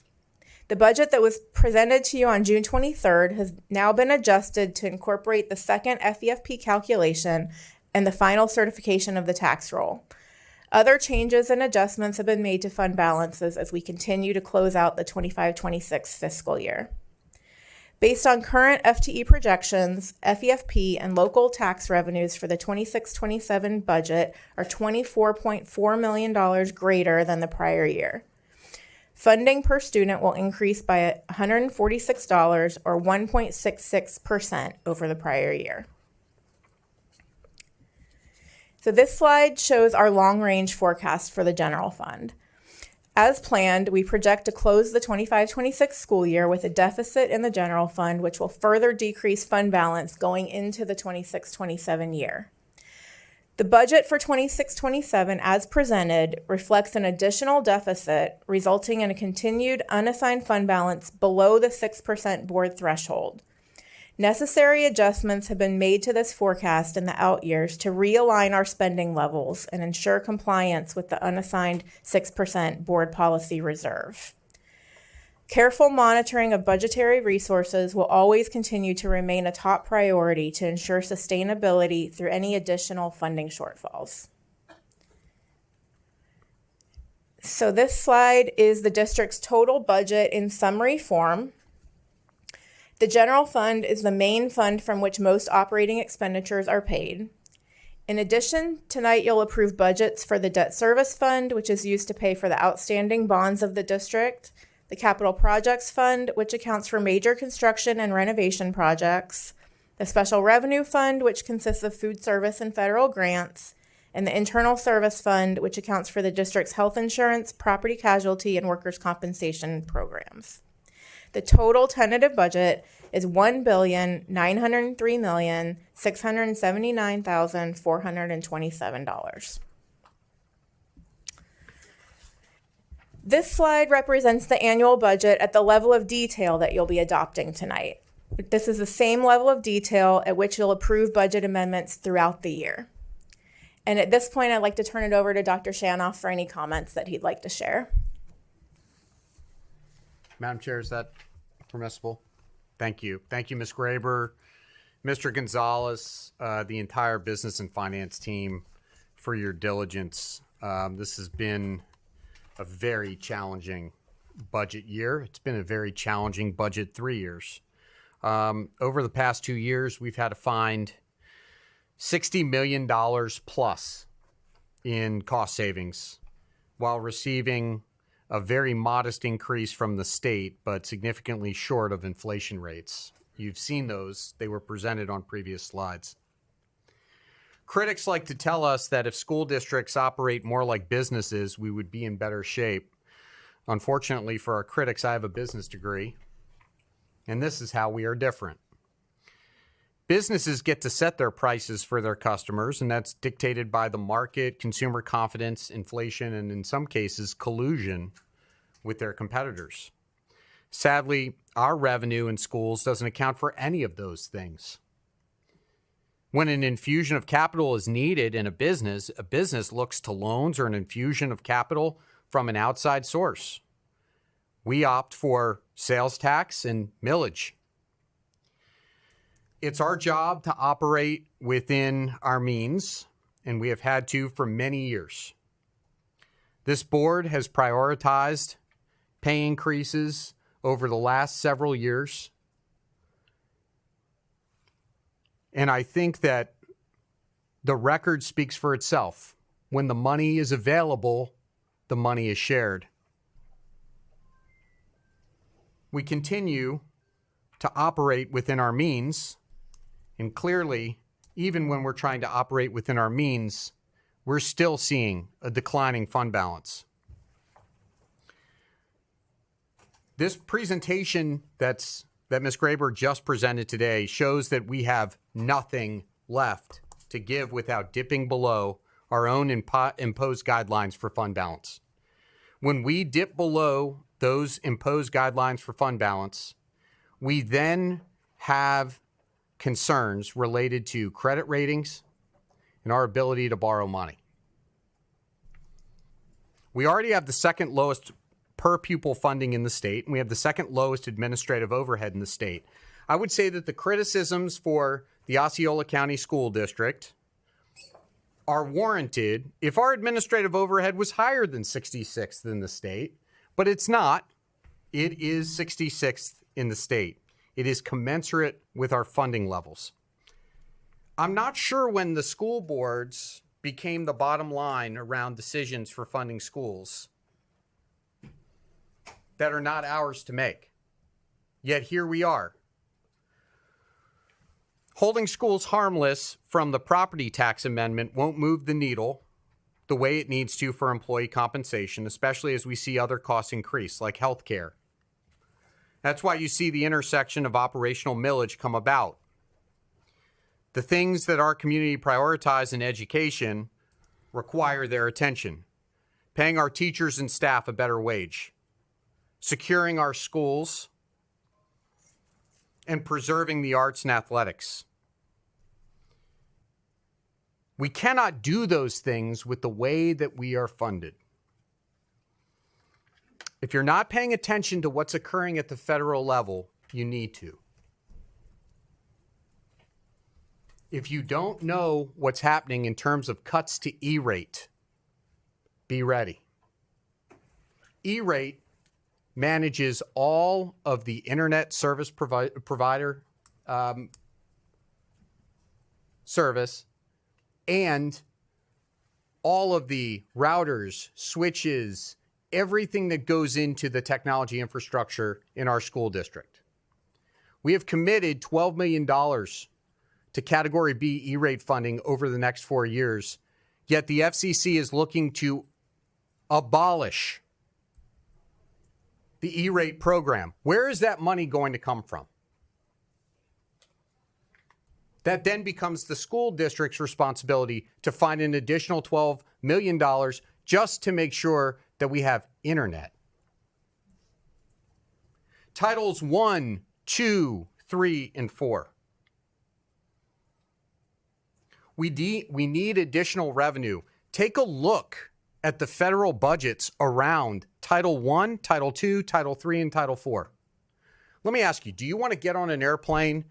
The budget that was presented to you on June 23rd has now been adjusted to incorporate the second FEFP calculation and the final certification of the tax roll. Other changes and adjustments have been made to fund balances as we continue to close out the 25-26 fiscal year. Based on current FTE projections, FEFP and local tax revenues for the 26-27 budget are $24.4 million greater than the prior year. Funding per student will increase by $146 or 1.66% over the prior year. So this slide shows our long-range forecast for the general fund. As planned, we project to close the 25-26 school year with a deficit in the general fund, which will further decrease fund balance going into the 26-27 year. The budget for 26-27 as presented reflects an additional deficit, resulting in a continued unassigned fund balance below the 6% board threshold. Necessary adjustments have been made to this forecast in the out years to realign our spending levels and ensure compliance with the unassigned 6% board policy reserve. Careful monitoring of budgetary resources will always continue to remain a top priority to ensure sustainability through any additional funding shortfalls. So this slide is the district's total budget in summary form. The general fund is the main fund from which most operating expenditures are paid. In addition, tonight you'll approve budgets for the debt service fund, which is used to pay for the outstanding bonds of the district, the capital projects fund, which accounts for major construction and renovation projects, the special revenue fund, which consists of food service and federal grants, and the internal service fund, which accounts for the district's health insurance, property casualty, and workers' compensation programs. The total tentative budget is $1,903,679,427. This slide represents the annual budget at the level of detail that you'll be adopting tonight. This is the same level of detail at which you'll approve budget amendments throughout the year. And at this point, I'd like to turn it over to Dr. Shanoff for any comments that he'd like to share. Madam Chair, is that permissible? Thank you. Thank you, Ms. Graber, Mr. Gonzalez, the entire business and finance team for your diligence. This has been a very challenging budget year. It's been a very challenging budget 3 years. Over the past 2 years, we've had to find $60 million plus in cost savings while receiving a very modest increase from the state, but significantly short of inflation rates. You've seen those. They were presented on previous slides. Critics like to tell us that if school districts operate more like businesses, we would be in better shape. Unfortunately for our critics, I have a business degree, and this is how we are different. Businesses get to set their prices for their customers, and that's dictated by the market, consumer confidence, inflation, and in some cases, collusion with their competitors. Sadly, our revenue in schools doesn't account for any of those things. When an infusion of capital is needed in a business looks to loans or an infusion of capital from an outside source. We opt for sales tax and millage. It's our job to operate within our means, and we have had to for many years. This board has prioritized pay increases over the last several years, and I think that the record speaks for itself. When the money is available, the money is shared. We continue to operate within our means. And clearly, even when we're trying to operate within our means, we're still seeing a declining fund balance. This presentation that Ms. Graber just presented today shows that we have nothing left to give without dipping below our own imposed guidelines for fund balance. When we dip below those imposed guidelines for fund balance, we then have concerns related to credit ratings and our ability to borrow money. We already have the second lowest per pupil funding in the state, and we have the second lowest administrative overhead in the state. I would say that the criticisms for the Osceola County School District are warranted if our administrative overhead was higher than 66th in the state, but it's not. It is 66th in the state. It is commensurate with our funding levels. I'm not sure when the school boards became the bottom line around decisions for funding schools that are not ours to make. Yet here we are. Holding schools harmless from the property tax amendment won't move the needle the way it needs to for employee compensation, especially as we see other costs increase, like healthcare. That's why you see the intersection of operational millage come about. The things that our community prioritize in education require their attention. Paying our teachers and staff a better wage, securing our schools, and preserving the arts and athletics. We cannot do those things with the way that we are funded. If you're not paying attention to what's occurring at the federal level, you need to. If you don't know what's happening in terms of cuts to E-rate, be ready. E-rate manages all of the internet service provider service and all of the routers, switches, everything that goes into the technology infrastructure in our school district. We have committed $12 million to Category B E-rate funding over the next 4 years, yet the FCC is looking to abolish the E-rate program. Where is that money going to come from? That then becomes the school district's responsibility to find an additional $12 million just to make sure that we have internet. Titles 1, 2, 3, and 4. We need additional revenue. Take a look at the federal budgets around Title 1, Title 2, Title 3, and Title 4. Let me ask you, do you want to get on an airplane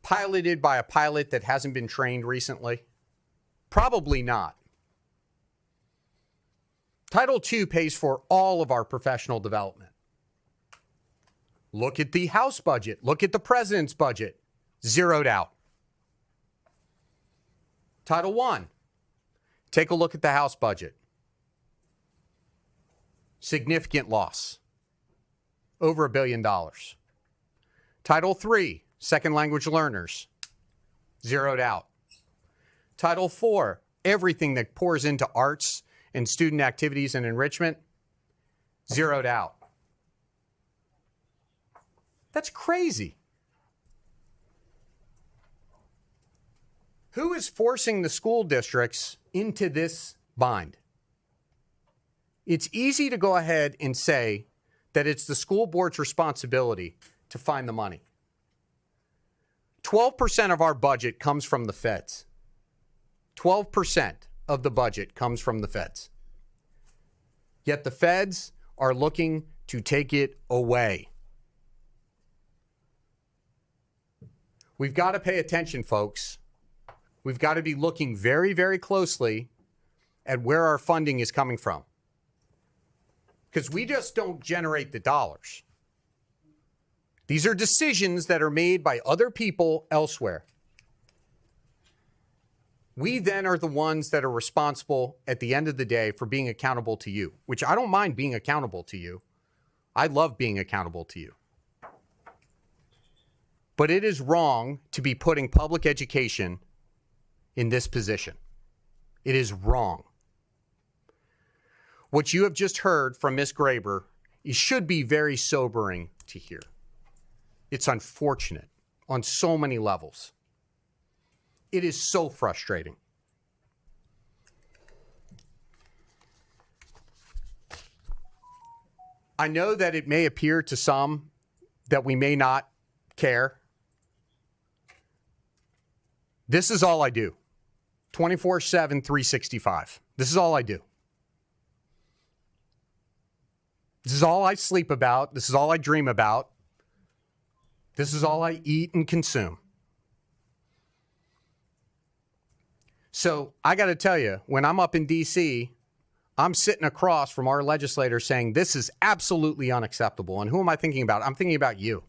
piloted by a pilot that hasn't been trained recently? Probably not. Title II pays for all of our professional development. Look at the House budget. Look at the president's budget. Zeroed out. Title I. Take a look at the House budget. Significant loss. Over $1 billion. Title III. Second language learners. Zeroed out. Title IV. Everything that pours into arts and student activities and enrichment. Zeroed out. That's crazy. Who is forcing the school districts into this bind? It's easy to go ahead and say that it's the school board's responsibility to find the money. 12% of our budget comes from the feds. 12% of the budget comes from the feds. Yet the feds are looking to take it away. We've got to pay attention, folks. We've got to be looking very, very closely at where our funding is coming from. Because we just don't generate the dollars. These are decisions that are made by other people elsewhere. We then are the ones that are responsible at the end of the day for being accountable to you, which I don't mind being accountable to you. I love being accountable to you. But it is wrong to be putting public education in this position. It is wrong. What you have just heard from Ms. Graber, it should be very sobering to hear. It's unfortunate on so many levels. It is so frustrating. I know that it may appear to some that we may not care. This is all I do. 24/7, 365. This is all I do. This is all I sleep about. This is all I dream about. This is all I eat and consume. So I got to tell you, when I'm up in D.C., I'm sitting across from our legislators saying this is absolutely unacceptable. And who am I thinking about? I'm thinking about you.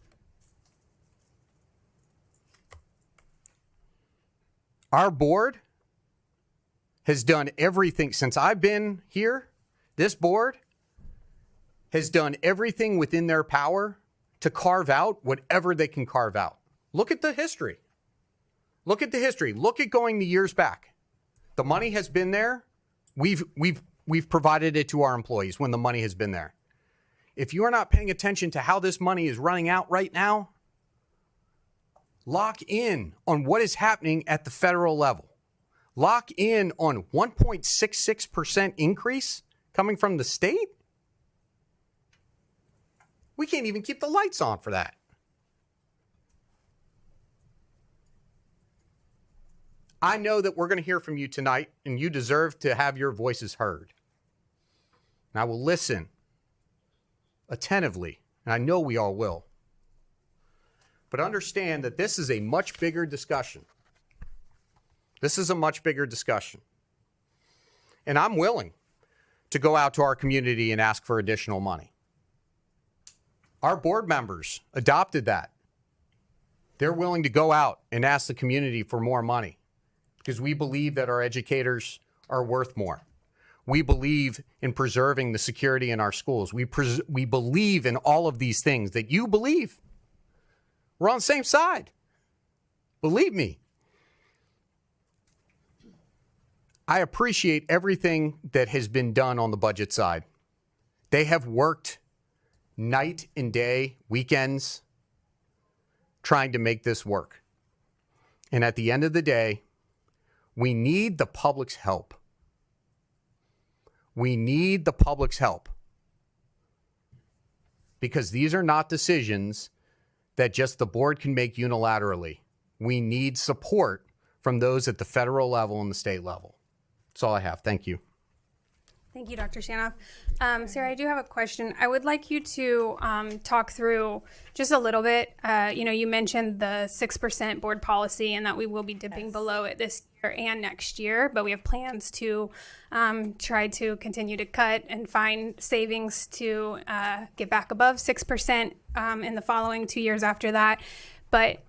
Our board has done everything since I've been here. This board has done everything within their power to carve out whatever they can carve out. Look at the history. Look at the history. Look at going the years back. The money has been there. We've provided it to our employees when the money has been there. If you are not paying attention to how this money is running out right now, lock in on what is happening at the federal level. Lock in on 1.66% increase coming from the state. We can't even keep the lights on for that. I know that we're going to hear from you tonight, and you deserve to have your voices heard. And I will listen attentively, and I know we all will. But understand that this is a much bigger discussion. This is a much bigger discussion. And I'm willing to go out to our community and ask for additional money. Our board members adopted that. They're willing to go out and ask the community for more money because we believe that our educators are worth more. We believe in preserving the security in our schools. We believe in all of these things that you believe. We're on the same side. Believe me. I appreciate everything that has been done on the budget side. They have worked night and day, weekends, trying to make this work. And at the end of the day, we need the public's help. We need the public's help. Because these are not decisions that just the board can make unilaterally. We need support from those at the federal level and the state level. That's all I have. Thank you. Thank you, Dr. Shanoff. Sarah, I do have a question. I would like you to talk through just a little bit. You mentioned the 6% board policy and that we will be dipping below it this year and next year, but we have plans to try to continue to cut and find savings to get back above 6% in the following 2 years after that. But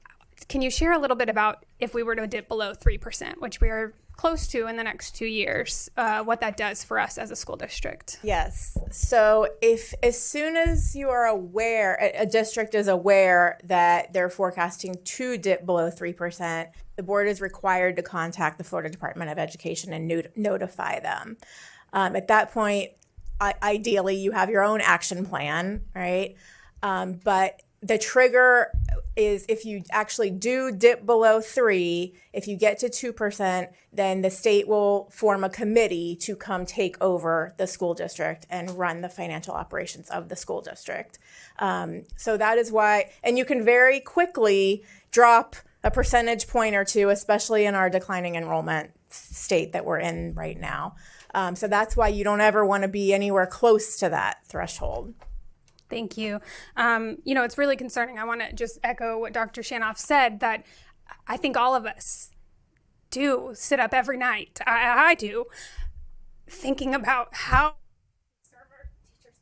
can you share a little bit about if we were to dip below 3%, which we are close to in the next 2 years, what that does for us as a school district? Yes. So if as soon as you are aware, a district is aware that they're forecasting to dip below 3%, the board is required to contact the Florida Department of Education and notify them. At that point, ideally, you have your own action plan, right? But the trigger is if you actually do dip below 3, if you get to 2%, then the state will form a committee to come take over the school district and run the financial operations of the school district. So that is why, and you can very quickly drop a percentage point or two, especially in our declining enrollment state that we're in right now. So that's why you don't ever want to be anywhere close to that threshold. Thank you. It's really concerning. I want to just echo what Dr. Shanoff said, that I think all of us do sit up every night. I do, thinking about how to serve our teachers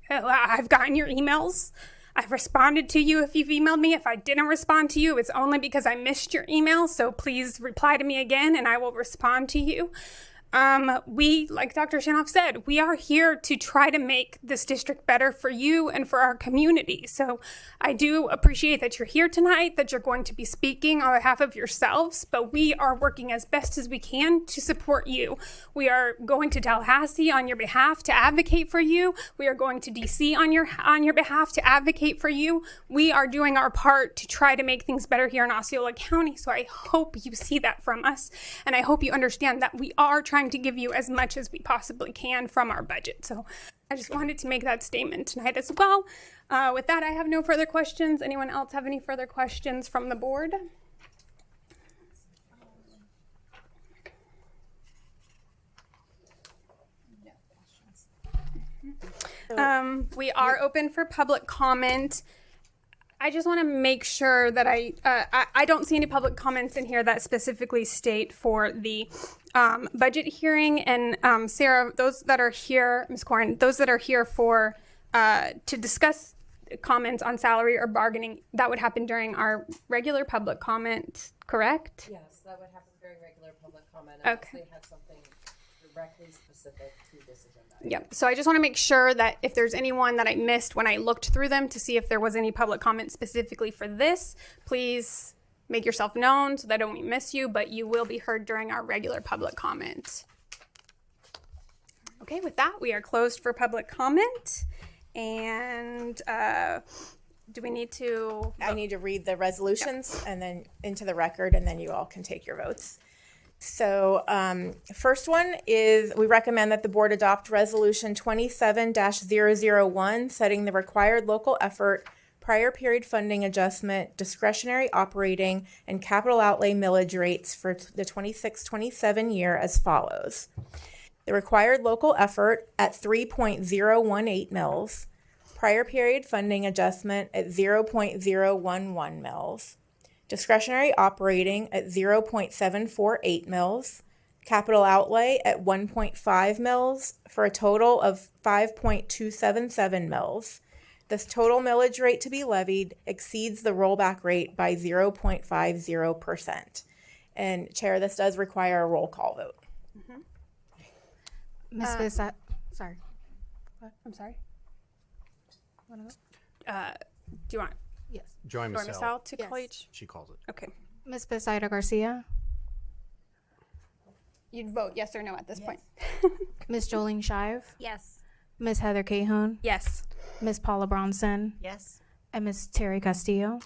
better. I've gotten your emails. I've responded to you if you've emailed me. If I didn't respond to you, it's only because I missed your email. So please reply to me again and I will respond to you. We, like Dr. Shanoff said, we are here to try to make this district better for you and for our community. So I do appreciate that you're here tonight, that you're going to be speaking on behalf of yourselves, but we are working as best as we can to support you. We are going to Tallahassee on your behalf to advocate for you. We are going to DC on your behalf to advocate for you. We are doing our part to try to make things better here in Osceola County. So I hope you see that from us. And I hope you understand that we are trying to give you as much as we possibly can from our budget. So I just wanted to make that statement tonight as well. With that, I have no further questions. Anyone else have any further questions from the board? We are open for public comment. I just want to make sure that I don't see any public comments in here that specifically state for the budget hearing. And Sarah, those that are here, Ms. Corrin, those that are here for to discuss comments on salary or bargaining, that would happen during our regular public comment, correct? Yes, that would happen during regular public comment. Okay. Unless they have something directly specific to this agenda. Yep. So I just want to make sure that if there's anyone that I missed when I looked through them to see if there was any public comment specifically for this, please make yourself known so that I don't miss you, but you will be heard during our regular public comment. Okay, with that, we are closed for public comment. And do we need to? I need to read the resolutions and then into the record, and then you all can take your votes. So first one is we recommend that the board adopt resolution 27-001, setting the required local effort, prior period funding adjustment, discretionary operating, and capital outlay millage rates for the 26-27 year as follows. The required local effort at 3.018 mils, prior period funding adjustment at 0.011 mils, discretionary operating at 0.748 mils, capital outlay at 1.5 mils for a total of 5.277 mils. This total millage rate to be levied exceeds the rollback rate by 0.50%. And Chair, this does require a roll call vote. Ms. Bissett, sorry. What? I'm sorry. Do you want? Yes. Join Miss Miss Al to call each? She calls it. Okay. Ms. Besaida Garcia, You'd vote yes or no at this point. Ms. Jolene Shive, Yes. Ms. Heather Cahoon, Yes. Ms. Paula Bronson, Yes. and Ms. Terry Castillo.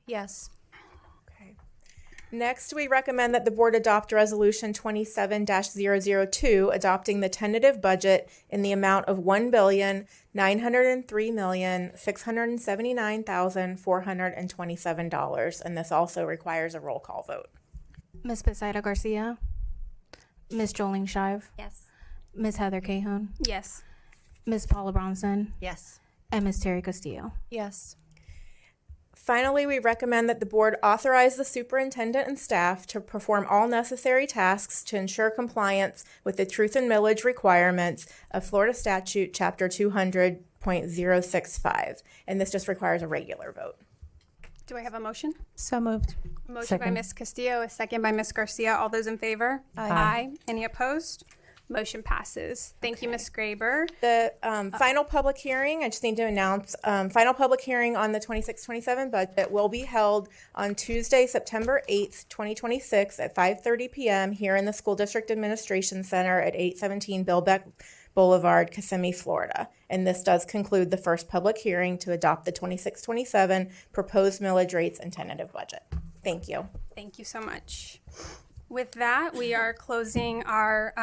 Yes. Next, we recommend that the board adopt resolution 27-002, adopting the tentative budget in the amount of $1,903,679,427. And this also requires a roll call vote. Ms. Besaida Garcia, Ms. Jolene Shive, Yes. Ms. Heather Cahoon, Yes. Ms. Paula Bronson, Yes. and Ms. Terry Castillo. Yes. Finally, we recommend that the board authorize the superintendent and staff to perform all necessary tasks to ensure compliance with the truth and millage requirements of Florida Statute Chapter 200.065. And this just requires a regular vote. Do I have a motion? So moved. A motion by Second. Ms. Castillo, a second by Ms. Garcia. All those in favor? Aye. Any opposed? Motion passes. Thank you, Ms. Graber. The final public hearing, I just need to announce, final public hearing on the 26-27 budget will be held on Tuesday, September 8th, 2026 at 5:30 p.m. here in the School District Administration Center at 817 Billbeck Boulevard, Kissimmee, Florida. And this does conclude the first public hearing to adopt the 26-27 proposed millage rates and tentative budget. Thank you. Thank you so much. With that, we are closing our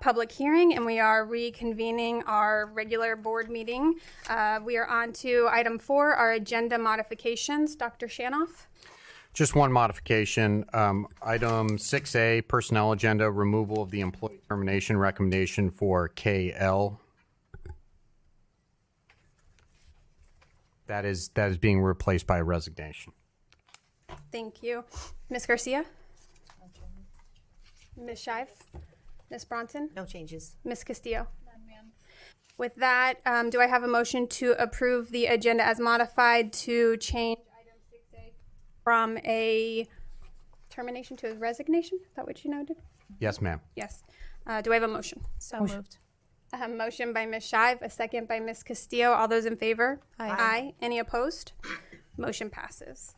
public hearing and we are reconvening our regular board meeting. We are on to item 4, our agenda modifications. Dr. Shanoff? Just one modification. Item 6A, personnel agenda, removal of the employee termination recommendation for KL. That is being replaced by a resignation. Thank you. Ms. Garcia? Ms. Shive? Ms. Bronson? No changes. Ms. Castillo? With that, do I have a motion to approve the agenda as modified to change item 6A from a termination to a resignation? Is that what you noted? Yes, ma'am. Yes. Do I have a motion? So moved. I have a motion by Ms. Shive, a second by Ms. Castillo. All those in favor? Aye. Any opposed? Motion passes.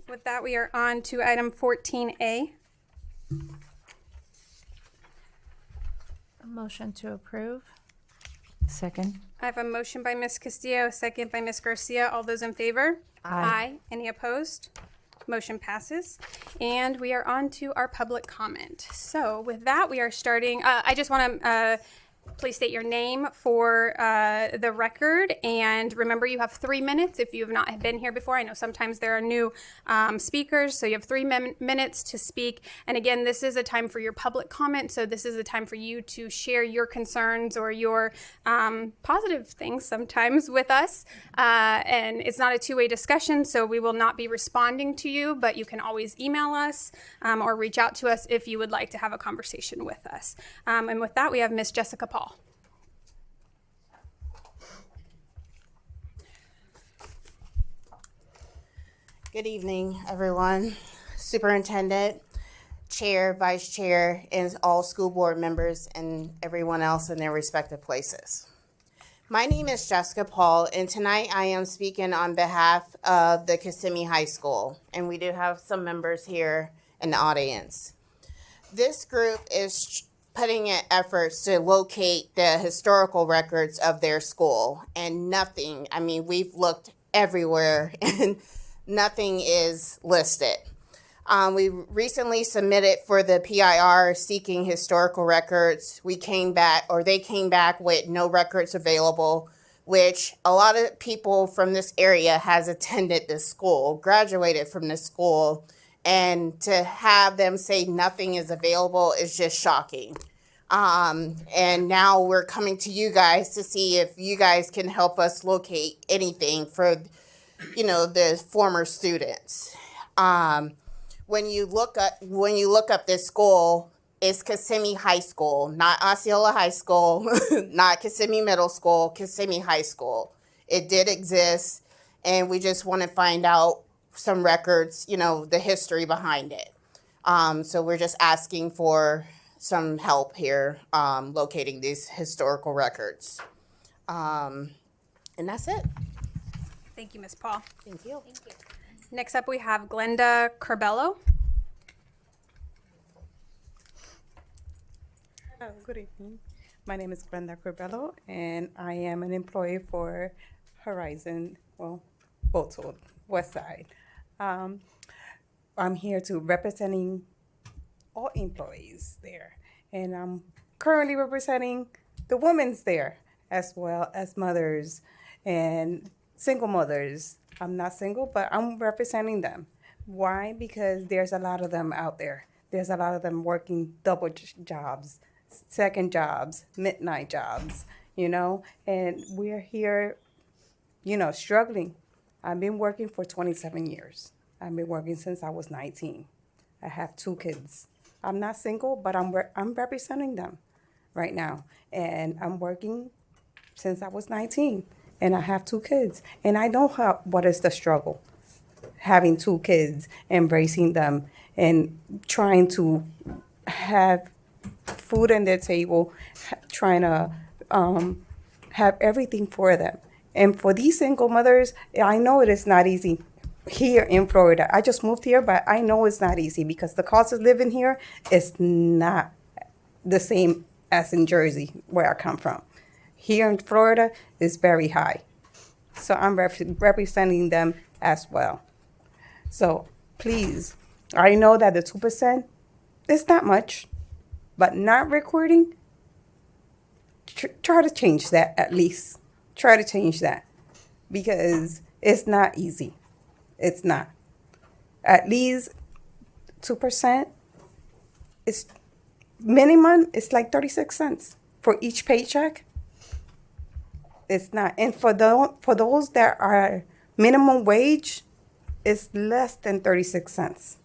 With that, we are on to item 14A. A motion to approve. Second. I have a motion by Ms. Castillo, a second by Ms. Garcia. All those in favor? Aye. Any opposed? Motion passes. And we are on to our public comment. So with that, we are starting. I just want to please state your name for the record. And remember, you have 3 minutes if you have not been here before. I know sometimes there are new speakers, so you have 3 minutes to speak. And again, this is a time for your public comment. So this is a time for you to share your concerns or your positive things sometimes with us. And it's not a two-way discussion, so we will not be responding to you, but you can always email us or reach out to us if you would like to have a conversation with us. And with that, we have Miss Jessica Paul. Good evening, everyone. superintendent, chair, vice chair, and all school board members and everyone else in their respective places. My name is Jessica Paul, and tonight I am speaking on behalf of the Kissimmee High School, and we do have some members here in the audience. This group is putting in efforts to locate the historical records of their school, and nothing, I mean, we've looked everywhere, and nothing is listed. We recently submitted for the PIR seeking historical records. They came back with no records available, which a lot of people from this area has attended this school, graduated from this school, and to have them say nothing is available is just shocking. And now we're coming to you guys to see if you guys can help us locate anything for, the former students. When you look up this school, it's Kissimmee High School, not Osceola High School, not Kissimmee Middle School, Kissimmee High School. It did exist, and we just want to find out some records, the history behind it. So we're just asking for some help here locating these historical records. And that's it. Thank you, Ms. Paul. Thank you. Next up, we have Glenda Corbello. Good evening. My name is Glenda Corbello, and I am an employee for Horizon, Osceola, West Side. I'm here to representing all employees there, and I'm currently representing the women's there, as well as mothers and single mothers. I'm not single, but I'm representing them. Why? Because there's a lot of them out there. There's a lot of them working double jobs, second jobs, midnight jobs, and we're here, struggling. I've been working for 27 years. I've been working since I was 19. I have 2 kids. I'm not single, but I'm representing them right now. And I'm working since I was 19. And I have 2 kids. And I know what is the struggle, having 2 kids, embracing them, and trying to have food on their table, trying to have everything for them. And for these single mothers, I know it is not easy here in Florida. I just moved here, but I know it's not easy because the cost of living here is not the same as in Jersey, where I come from. Here in Florida is very high. So I'm representing them as well. So please, I know that the 2% is not much, but not recording, try to change that at least. Try to change that because it's not easy. It's not. At least 2%, it's minimum, it's like 36 cents for each paycheck. It's not. And for those that are minimum wage, it's less than 36 cents.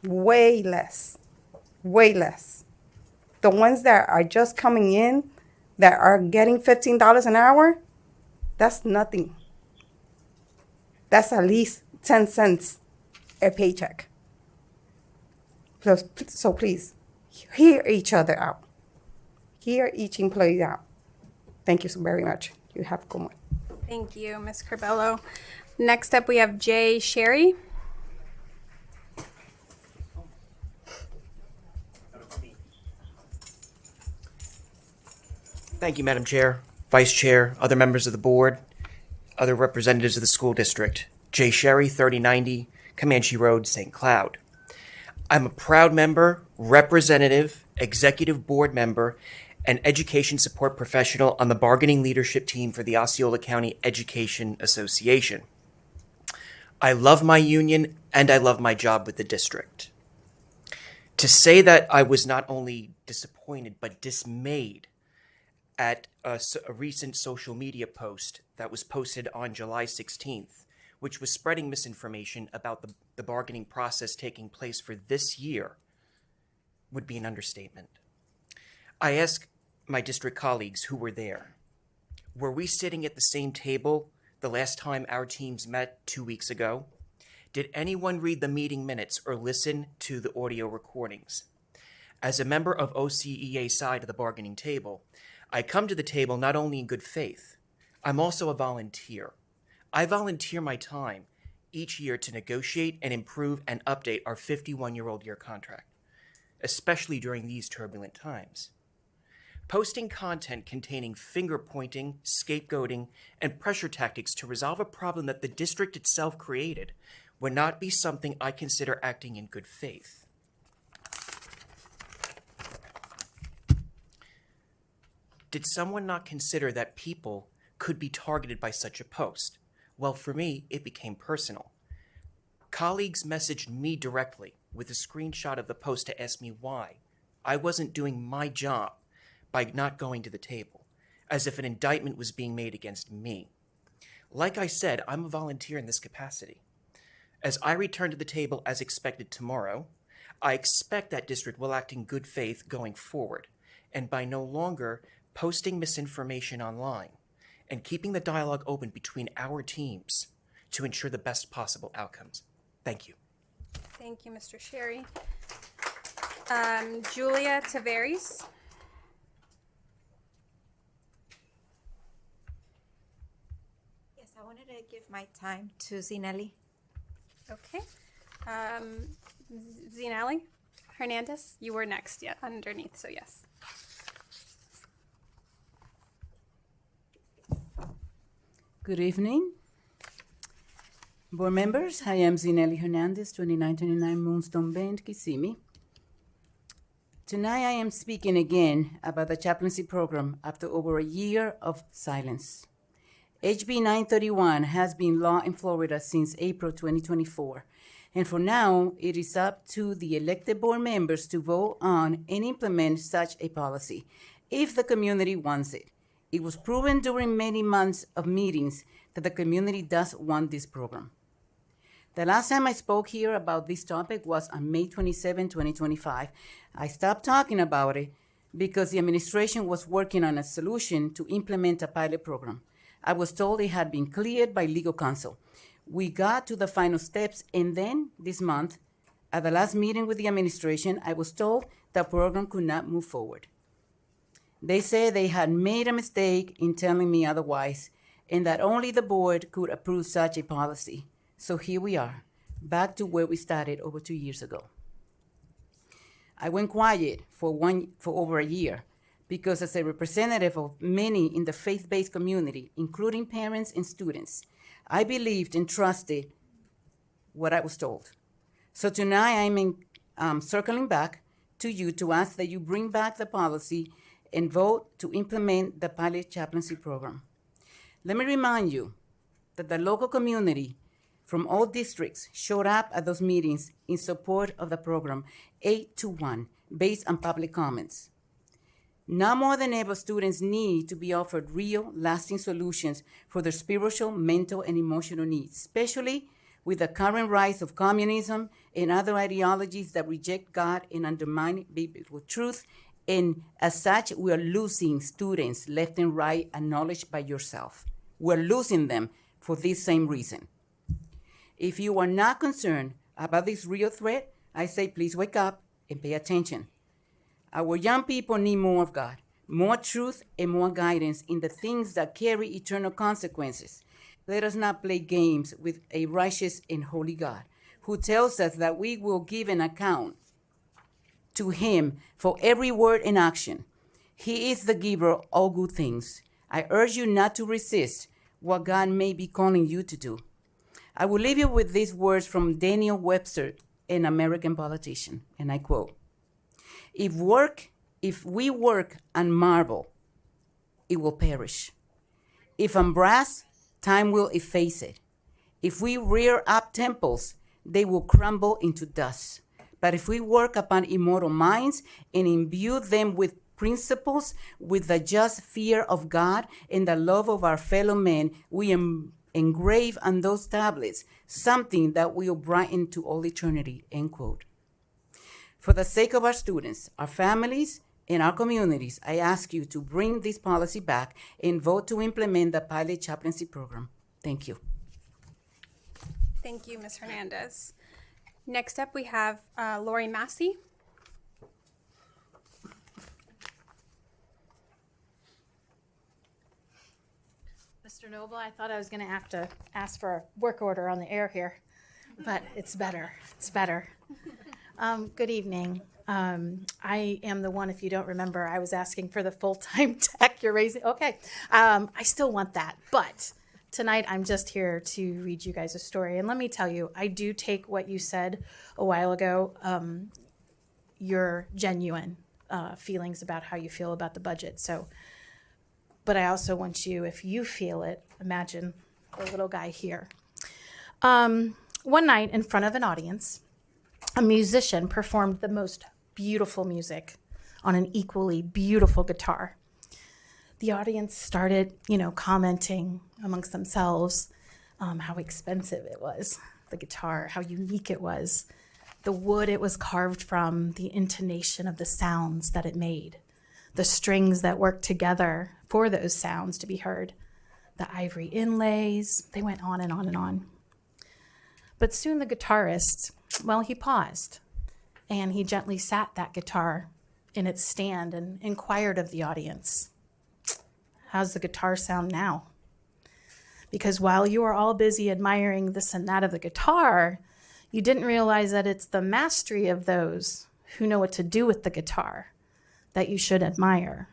Way less. Way less. The ones that are just coming in, that are getting $15 an hour, that's nothing. That's at least 10 cents a paycheck. So please, hear each other out. Hear each employee out. Thank you so very much. You have a good one. Thank you, Ms. Corbello. Next up, we have Jay Sherry. Thank you, Madam Chair, Vice Chair, other members of the board, other representatives of the school district. Jay Sherry, 3090 Comanche Road, St. Cloud. I'm a proud member, representative, executive board member, and education support professional on the bargaining leadership team for the Osceola County Education Association. I love my union and I love my job with the district. To say that I was not only disappointed but dismayed at a recent social media post that was posted on July 16th, which was spreading misinformation about the bargaining process taking place for this year, would be an understatement. I ask my district colleagues who were there, were we sitting at the same table the last time our teams met 2 weeks ago? Did anyone read the meeting minutes or listen to the audio recordings? As a member of OCEA's side of the bargaining table, I come to the table not only in good faith, I'm also a volunteer. I volunteer my time each year to negotiate and improve and update our 51-year-old year contract, especially during these turbulent times. Posting content containing finger-pointing, scapegoating, and pressure tactics to resolve a problem that the district itself created would not be something I consider acting in good faith. Did someone not consider that people could be targeted by such a post? Well, for me, it became personal. Colleagues messaged me directly with a screenshot of the post to ask me why I wasn't doing my job by not going to the table, as if an indictment was being made against me. Like I said, I'm a volunteer in this capacity. As I return to the table as expected tomorrow, I expect that district will act in good faith going forward, and by no longer posting misinformation online, and keeping the dialogue open between our teams to ensure the best possible outcomes. Thank you. Thank you, Mr. Sherry. Julia Tavares. Yes, I wanted to give my time to Zinelli. Okay. Zinelli Hernandez, you were next, yeah, underneath, so yes. Good evening. Board members, I am Zinelli Hernandez, 2929 Moonstone Bend, Kissimmee. Tonight I am speaking again about the chaplaincy program after over a year of silence. HB 931 has been law in Florida since April 2024, and for now it is up to the elected board members to vote on and implement such a policy if the community wants it. It was proven during many months of meetings that the community does want this program. The last time I spoke here about this topic was on May 27, 2025. I stopped talking about it because the administration was working on a solution to implement a pilot program. I was told it had been cleared by legal counsel. We got to the final steps, and then this month, at the last meeting with the administration, I was told the program could not move forward. They said they had made a mistake in telling me otherwise, and that only the board could approve such a policy. So here we are, back to where we started over 2 years ago. I went quiet for over a year because as a representative of many in the faith-based community, including parents and students, I believed and trusted what I was told. So tonight I'm circling back to you to ask that you bring back the policy and vote to implement the pilot chaplaincy program. Let me remind you that the local community from all districts showed up at those meetings in support of the program 8-1 based on public comments. Now more than ever, students need to be offered real, lasting solutions for their spiritual, mental, and emotional needs, especially with the current rise of communism and other ideologies that reject God and undermine biblical truth. And as such, we are losing students left and right, acknowledged by yourself. We're losing them for this same reason. If you are not concerned about this real threat, I say please wake up and pay attention. Our young people need more of God, more truth, and more guidance in the things that carry eternal consequences. Let us not play games with a righteous and holy God who tells us that we will give an account to him for every word and action. He is the giver of all good things. I urge you not to resist what God may be calling you to do. I will leave you with these words from Daniel Webster, an American politician, and I quote, If we work on marble, it will perish. If on brass, time will efface it. If we rear up temples, they will crumble into dust. But if we work upon immortal minds and imbue them with principles, with the just fear of God and the love of our fellow men, we engrave on those tablets something that will brighten to all eternity, end quote. For the sake of our students, our families, and our communities, I ask you to bring this policy back and vote to implement the pilot chaplaincy program. Thank you. Thank you, Ms. Hernandez. Next up, we have Lori Massey. Mr. Noble, I thought I was going to have to ask for a work order on the air here, but it's better. It's better. Good evening. I am the one, if you don't remember, I was asking for the full-time tech. You're raising, okay. I still want that, but tonight I'm just here to read you guys a story. And let me tell you, I do take what you said a while ago, your genuine feelings about how you feel about the budget. So, but I also want you, if you feel it, imagine the little guy here. One night in front of an audience, a musician performed the most beautiful music on an equally beautiful guitar. The audience started, commenting amongst themselves how expensive it was, the guitar, how unique it was, the wood it was carved from, the intonation of the sounds that it made, the strings that worked together for those sounds to be heard, the ivory inlays. They went on and on and on. But soon the guitarist, he paused, and he gently sat that guitar in its stand and inquired of the audience, "How's the guitar sound now?" Because while you are all busy admiring this and that of the guitar, you didn't realize that it's the mastery of those who know what to do with the guitar that you should admire.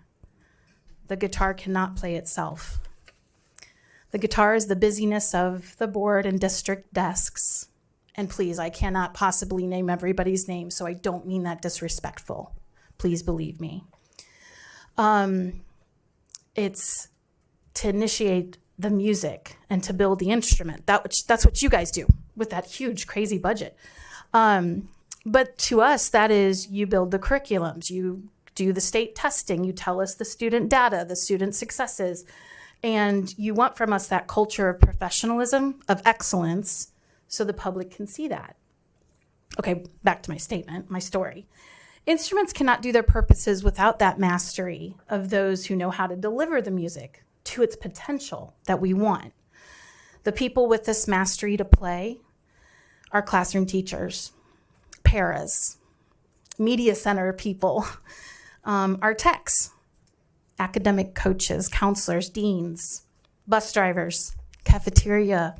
The guitar cannot play itself. The guitar is the busyness of the board and district desks. And please, I cannot possibly name everybody's name, so I don't mean that disrespectful. Please believe me. It's to initiate the music and to build the instrument. That's what you guys do with that huge, crazy budget. But to us, that is, you build the curriculums, you do the state testing, you tell us the student data, the student successes, and you want from us that culture of professionalism, of excellence, so the public can see that. Okay, back to my statement, my story. Instruments cannot do their purposes without that mastery of those who know how to deliver the music to its potential that we want. The people with this mastery to play are classroom teachers, paras, media center people, our techs, academic coaches, counselors, deans, bus drivers, cafeteria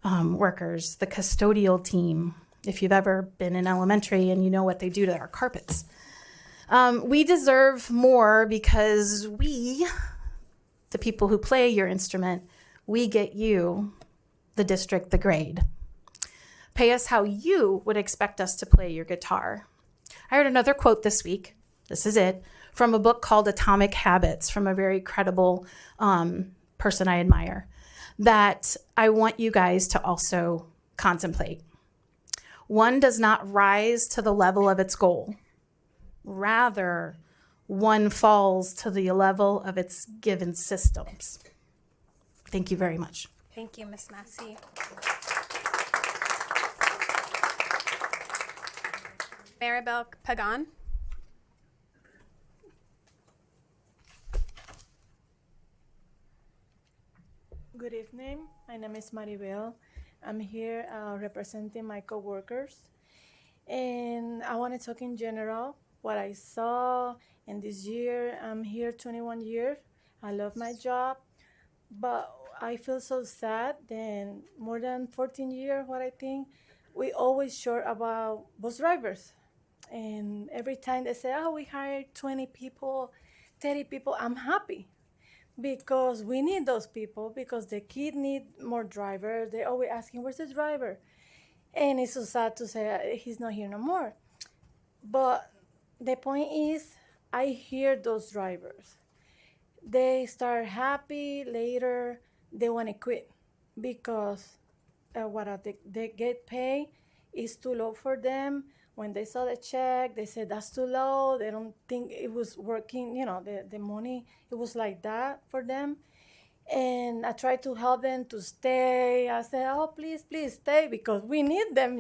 workers, the custodial team, if you've ever been in elementary and you know what they do to our carpets. We deserve more because we, the people who play your instrument, we get you, the district, the grade. Pay us how you would expect us to play your guitar. I heard another quote this week, this is it, from a book called Atomic Habits from a very credible person I admire, that I want you guys to also contemplate. One does not rise to the level of its goal. Rather, one falls to the level of its given systems. Thank you very much. Thank you, Ms. Massey. Maribel Pagan. Good evening. My name is Maribel. I'm here representing my coworkers, and I want to talk in general what I saw in this year. I'm here 21 years. I love my job, but I feel so sad. Then more than 14 years, what I think, we always short about bus drivers, and every time they say, "Oh, we hired 20 people, 30 people," I'm happy. Because we need those people, because the kid need more drivers. They always asking, "Where's the driver?" And it's so sad to say he's not here no more. But the point is, I hear those drivers. They start happy, later they want to quit because what they get paid is too low for them. When they saw the check, they said that's too low. They don't think it was working, the money, it was like that for them. And I tried to help them to stay. I said, "Oh, please, please stay because we need them,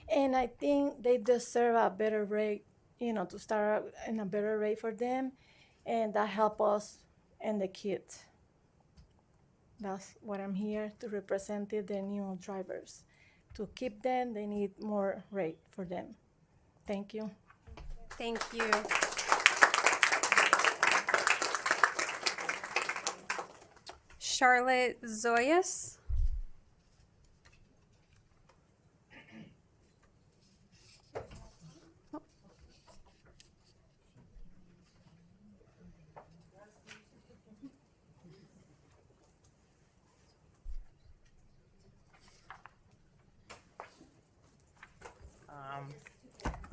And I think they deserve a better rate, to start in a better rate for them. And that help us and the kids. That's what I'm here to represent, the new drivers. to keep them. They need more rate for them. Thank you. Thank you. Charlotte Zoyas.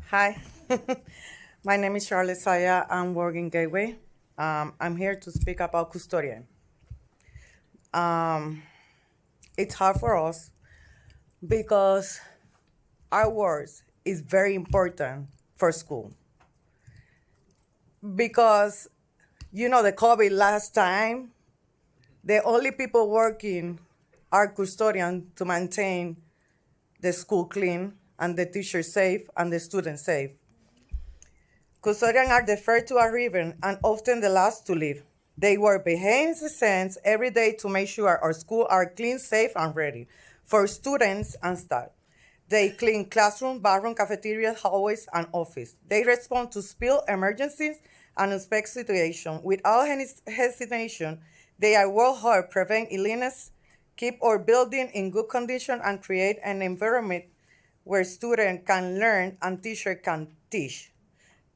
Hi, my name is Charlotte Saya. I'm working Gateway. I'm here to speak about custodian. It's hard for us because our words is very important for school. Because, the COVID last time, the only people working are custodians to maintain the school clean and the teachers safe and the students safe. Custodians are the first to arrive and often the last to leave. They work behind the scenes every day to make sure our schools are clean, safe, and ready for students and staff. They clean classroom, bathroom, cafeterias, hallways, and office. They respond to spill emergencies and inspect situations. Without hesitation, they are work hard to prevent illness, keep our building in good condition, and create an environment where students can learn and teachers can teach.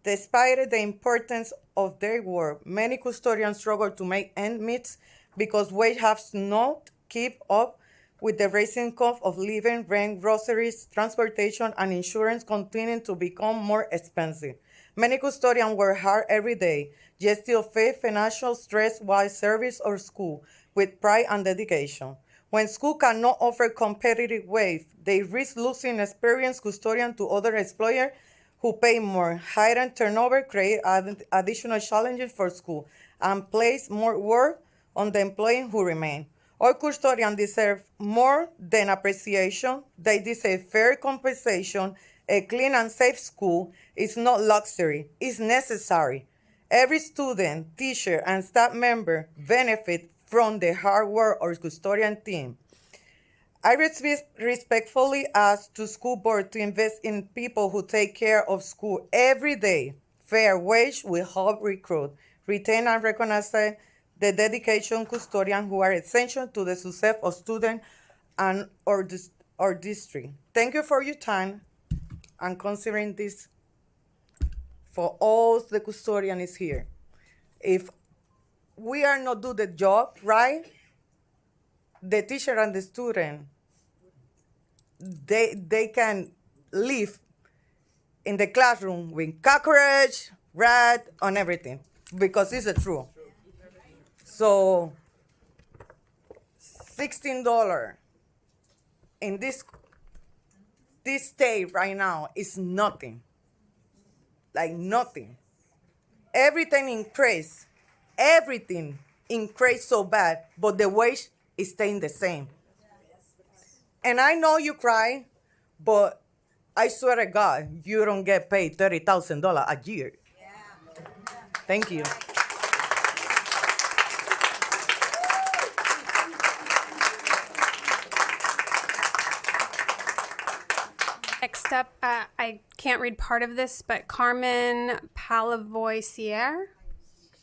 Despite the importance of their work, many custodians struggle to make ends meet because wages have not keep up with the rising cost of living, rent, groceries, transportation, and insurance continuing to become more expensive. Many custodians work hard every day, yet still face financial stress while serving our school with pride and dedication. When school cannot offer competitive wages, they risk losing experienced custodians to other employers who pay more. Higher turnover create additional challenges for school and place more work on the employees who remain. All custodians deserve more than appreciation. They deserve fair compensation. A clean and safe school is not luxury, it's necessary. Every student, teacher, and staff member benefit from the hard work of custodian team. I respectfully ask the school board to invest in people who take care of school every day. Fair wage will help recruit, retain, and recognize the dedication custodians who are essential to the success of students and our district. Thank you for your time and considering this for all the custodians here. If we are not do the job right, the teacher and the student, they can live in the classroom with cockroach, rat, and everything, because it's the truth. So, $16 in this state right now is nothing, like nothing. Everything increased, so bad, but the wage is staying the same. And I know you cry, but I swear to God, you don't get paid $30,000 a year. Thank you. Next up, I can't read part of this, but Carmen Palavoisier.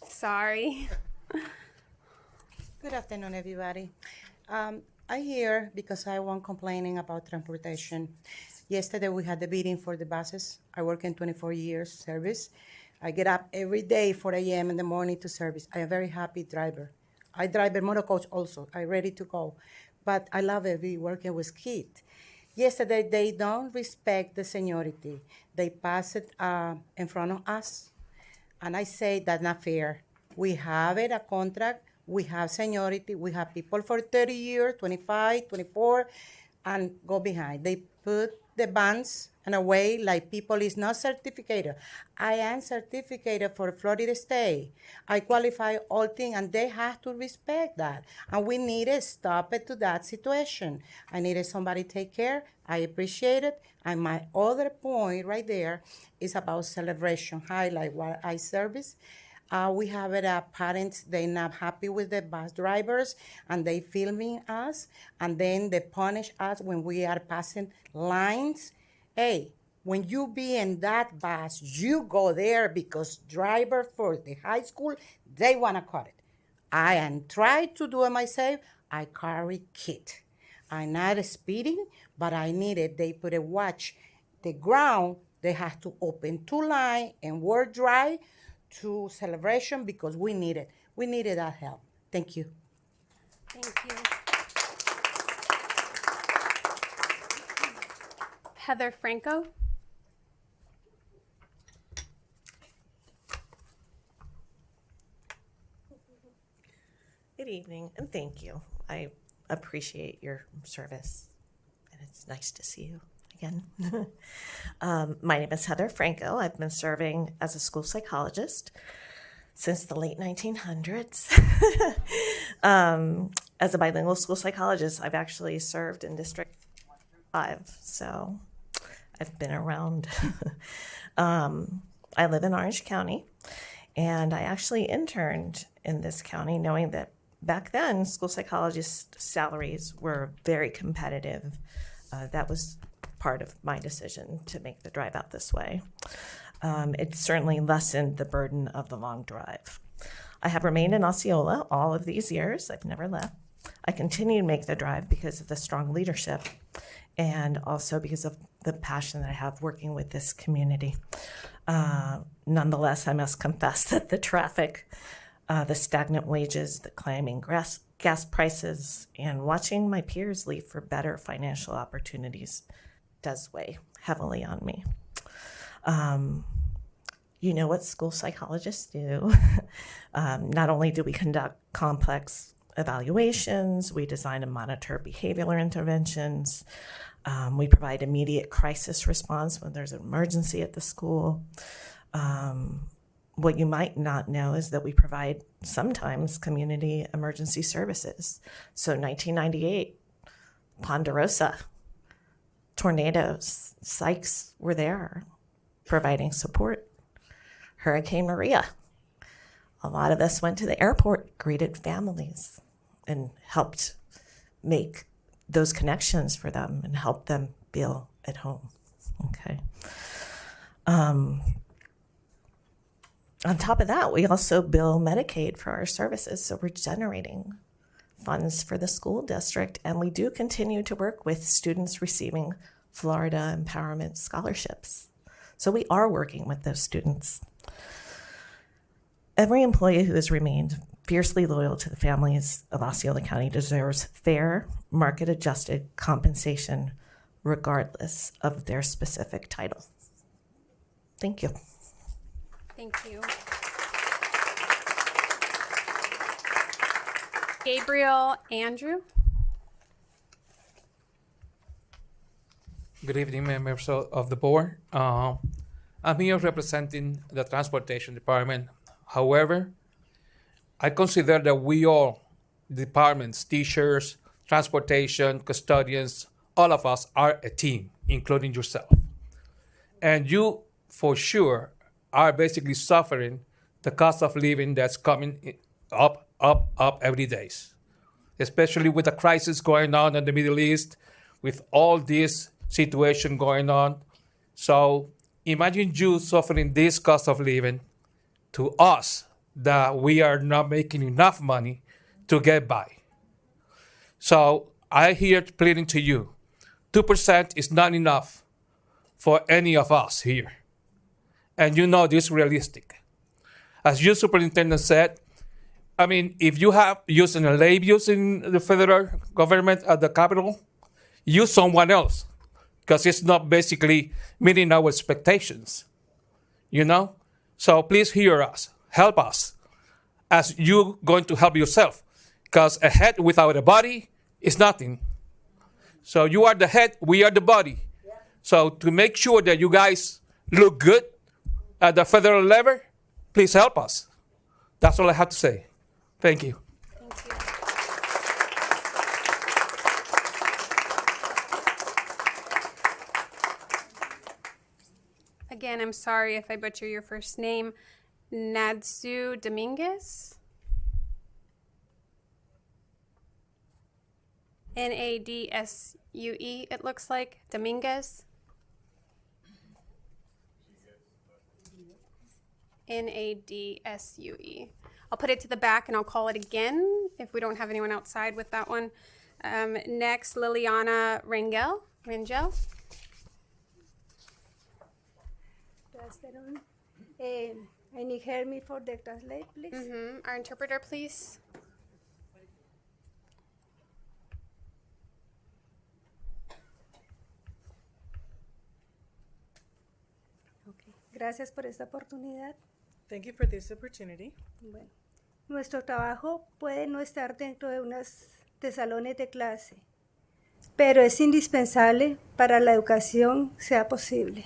Sorry. Good afternoon, everybody. I'm here because I want complaining about transportation. Yesterday, we had the bidding for the buses. I work in 24 years service. I get up every day 4 a.m. in the morning to service. I am a very happy driver. I drive a motor coach also. I'm ready to go. But I love it, working with kids. Yesterday, they don't respect the seniority. They pass it in front of us. And I say that's not fair. We have it, a contract. We have seniority. We have people for 30 years, 25, 24, and go behind. They put the bands in a way like people is not certificated. I am certificated for Florida State. I qualify all things, and they have to respect that. And we need to stop it to that situation. I needed somebody to take care. I appreciate it. And my other point right there is about celebration, highlight what I service. We have it parents, they not happy with the bus drivers and they filming us and then they punish us when we are passing lines. Hey, when you be in that bus, you go there because driver for the high school, they wanna cut it. I am trying to do it myself. I carry kit. I'm not speeding, but I need it. They put a watch. The ground, they have to open two line and work dry to celebration because we need it. We needed that help. Thank you. Thank you. Heather Franco. Good evening, and thank you. I appreciate your service, and it's nice to see you again. My name is Heather Franco. I've been serving as a school psychologist since the late 1900s. As a bilingual school psychologist, I've actually served in District 5, so I've been around. I live in Orange County, and I actually interned in this county knowing that back then, school psychologist salaries were very competitive. That was part of my decision to make the drive out this way. It certainly lessened the burden of the long drive. I have remained in Osceola all of these years. I've never left. I continue to make the drive because of the strong leadership and also because of the passion that I have working with this community. Nonetheless, I must confess that the traffic, the stagnant wages, the climbing gas prices, and watching my peers leave for better financial opportunities does weigh heavily on me. You know what school psychologists do. Not only do we conduct complex evaluations, we design and monitor behavioral interventions, we provide immediate crisis response when there's an emergency at the school. What you might not know is that we provide sometimes community emergency services. So 1998, Ponderosa, tornadoes, psychs were there providing support. Hurricane Maria, a lot of us went to the airport, greeted families, and helped make those connections for them and help them feel at home. Okay. On top of that, we also bill Medicaid for our services, so we're generating funds for the school district, and we do continue to work with students receiving Florida Empowerment Scholarships. So we are working with those students. Every employee who has remained fiercely loyal to the families of Osceola County deserves fair, market-adjusted compensation regardless of their specific title. Thank you. Thank you. Gabriel Andrew. Good evening, members of the board. I'm here representing the Transportation Department. However, I consider that we all, departments, teachers, transportation, custodians, all of us are a team, including yourself. And you, for sure, are basically suffering the cost of living that's coming up every day, especially with the crisis going on in the Middle East, with all this situation going on. So imagine you suffering this cost of living to us that we are not making enough money to get by. So I here pleading to you, 2% is not enough for any of us here. And you know this is realistic. As your superintendent said, I mean, if you have using a labels in the federal government at the Capitol, use someone else, because it's not basically meeting our expectations, you know? So please hear us, help us, as you going to help yourself, because a head without a body is nothing. So you are the head, we are the body. So to make sure that you guys look good at the federal level, please help us. That's all I have to say. Thank you. Again, I'm sorry if I butcher your first name. Nadsu Dominguez. Nadsue, it looks like. Dominguez. Nadsue. I'll put it to the back and I'll call it again if we don't have anyone outside with that one. Next, Liliana Rangel. Good afternoon. I need help me for the translate, please. Our interpreter, please. Gracias por esta oportunidad. Thank you for this opportunity. Bueno, nuestro trabajo puede no estar dentro de salones de clase, pero es indispensable para la educación sea posible.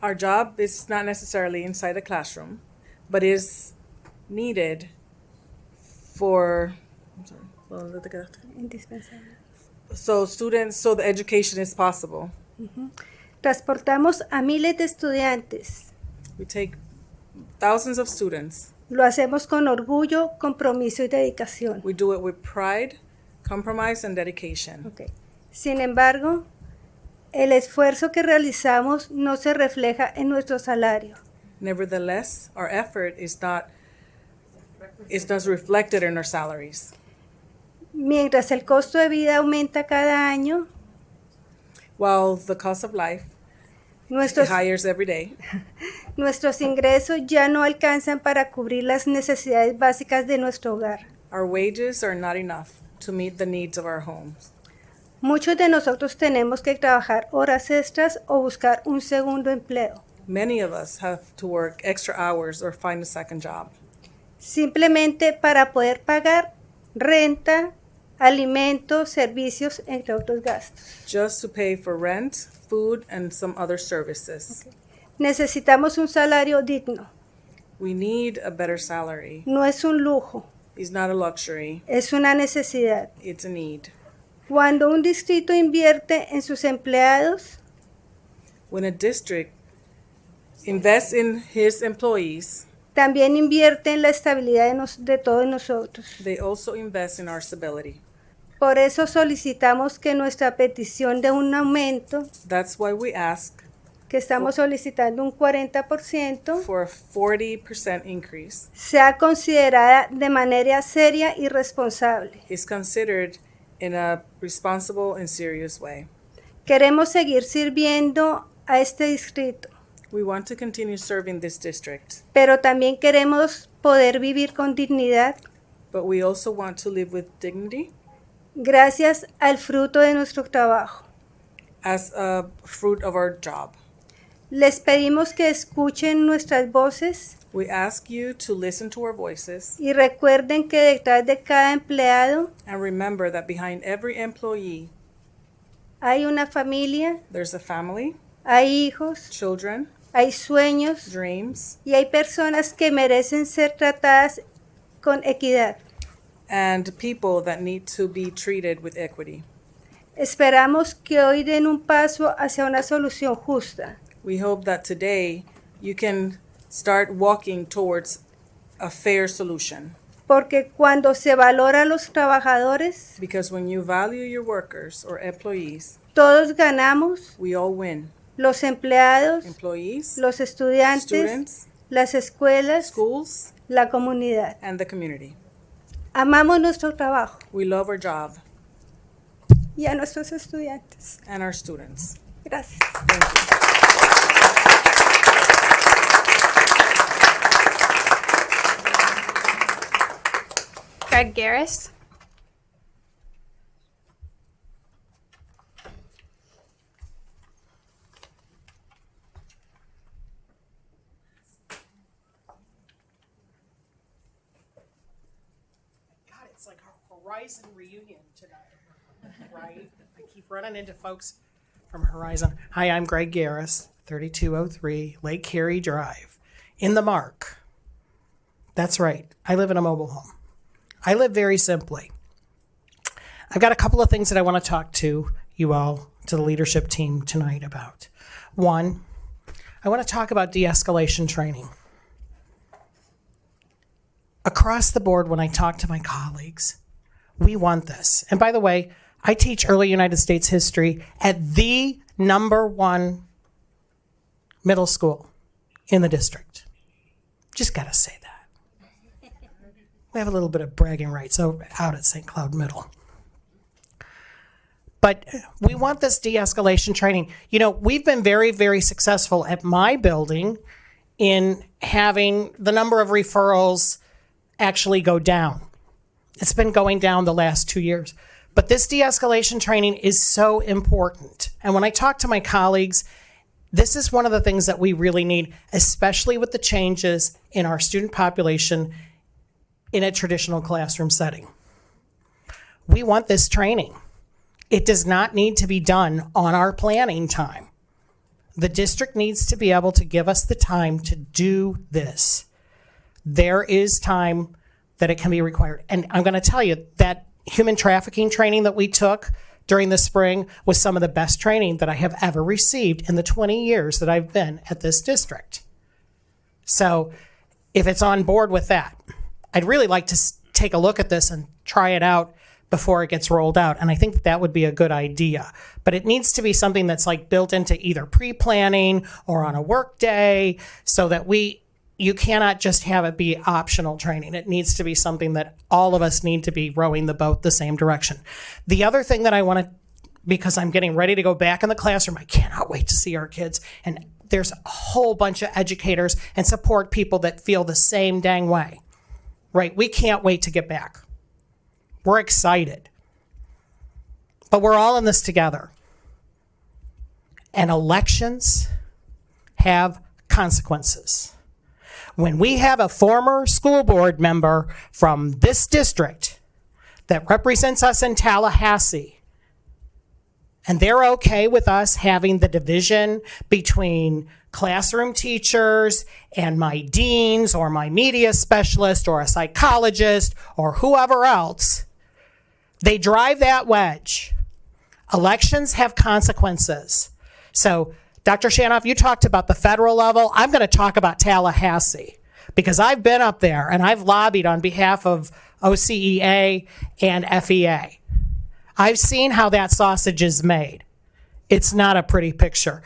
Our job is not necessarily inside the classroom, but is needed for, Indispensable. so the education is possible. Transportamos a miles de estudiantes. We take thousands of students. Lo hacemos con orgullo, compromiso y dedicación. We do it with pride, compromise, and dedication. Sin embargo, el esfuerzo que realizamos no se refleja en nuestro salario. Nevertheless, our effort is not reflected in our salaries. Mientras el costo de vida aumenta cada año, While the cost of life nuestros, hires every day, nuestros ingresos ya no alcanzan para cubrir las necesidades básicas de nuestro hogar. our wages are not enough to meet the needs of our homes. Muchos de nosotros tenemos que trabajar horas extras o buscar un segundo empleo. Many of us have to work extra hours or find a second job. Simplemente para poder pagar renta, alimentos, servicios, entre otros gastos. Just to pay for rent, food, and some other services. Necesitamos un salario digno. We need a better salary. No es un lujo, It's not a luxury. es una necesidad. It's a need. Cuando un distrito invierte en sus empleados, When a district invests in his employees, también invierte en la estabilidad de todos nosotros. they also invest in our stability. Por eso solicitamos que nuestra petición de un aumento, That's why we ask que estamos solicitando un 40%, for a 40% increase, sea considerada de manera seria y responsable. is considered in a responsible and serious way. Queremos seguir sirviendo a este distrito, We want to continue serving this district, pero también queremos poder vivir con dignidad but we also want to live with dignity gracias al fruto de nuestro trabajo. as a fruit of our job. Les pedimos que escuchen nuestras voces We ask you to listen to our voices y recuerden que detrás de cada empleado and remember that behind every employee, hay una familia, there's a family, hay hijos, children, hay sueños dreams, y hay personas que merecen ser tratadas con equidad. and people that need to be treated with equity. Esperamos que hoy den un paso hacia una solución justa. We hope that today you can start walking towards a fair solution. Porque cuando se valora a los trabajadores, Because when you value your workers or employees, todos ganamos, we all win. los empleados, Employees, los estudiantes, students, las escuelas, schools, la comunidad. and the community. Amamos nuestro trabajo We love our job y a nuestros estudiantes. and our students. Gracias. Greg Garris. God, it's like a Horizon reunion tonight, right? I keep running into folks from Horizon. Hi, I'm Greg Garris, 3203 Lake Harry Drive, in the Mark. That's right. I live in a mobile home. I live very simply. I've got a couple of things that I want to talk to you all, to the leadership team tonight about. One, I want to talk about de-escalation training. across the board, when I talk to my colleagues, we want this. And by the way, I teach early United States history at the #1 middle school in the district. Just got to say that. We have a little bit of bragging rights out at St. Cloud Middle. But we want this de-escalation training. You know, we've been very, very successful at my building in having the number of referrals actually go down. It's been going down the last 2 years. But this de-escalation training is so important. And when I talk to my colleagues, this is one of the things that we really need, especially with the changes in our student population in a traditional classroom setting. We want this training. It does not need to be done on our planning time. The district needs to be able to give us the time to do this. There is time that it can be required. And I'm going to tell you that human trafficking training that we took during the spring was some of the best training that I have ever received in the 20 years that I've been at this district. So if it's on board with that, I'd really like to take a look at this and try it out before it gets rolled out. And I think that would be a good idea. But it needs to be something that's like built into either pre-planning or on a work day so that you cannot just have it be optional training. It needs to be something that all of us need to be rowing the boat the same direction. The other thing that I want to, because I'm getting ready to go back in the classroom, I cannot wait to see our kids. And there's a whole bunch of educators and support people that feel the same dang way, right? We can't wait to get back. We're excited. But we're all in this together. And elections have consequences. When we have a former school board member from this district that represents us in Tallahassee, and they're okay with us having the division between classroom teachers and my deans or my media specialist or a psychologist or whoever else, they drive that wedge. Elections have consequences. So, Dr. Shanoff, you talked about the federal level. I'm going to talk about Tallahassee because I've been up there and I've lobbied on behalf of OCEA and FEA. I've seen how that sausage is made. It's not a pretty picture.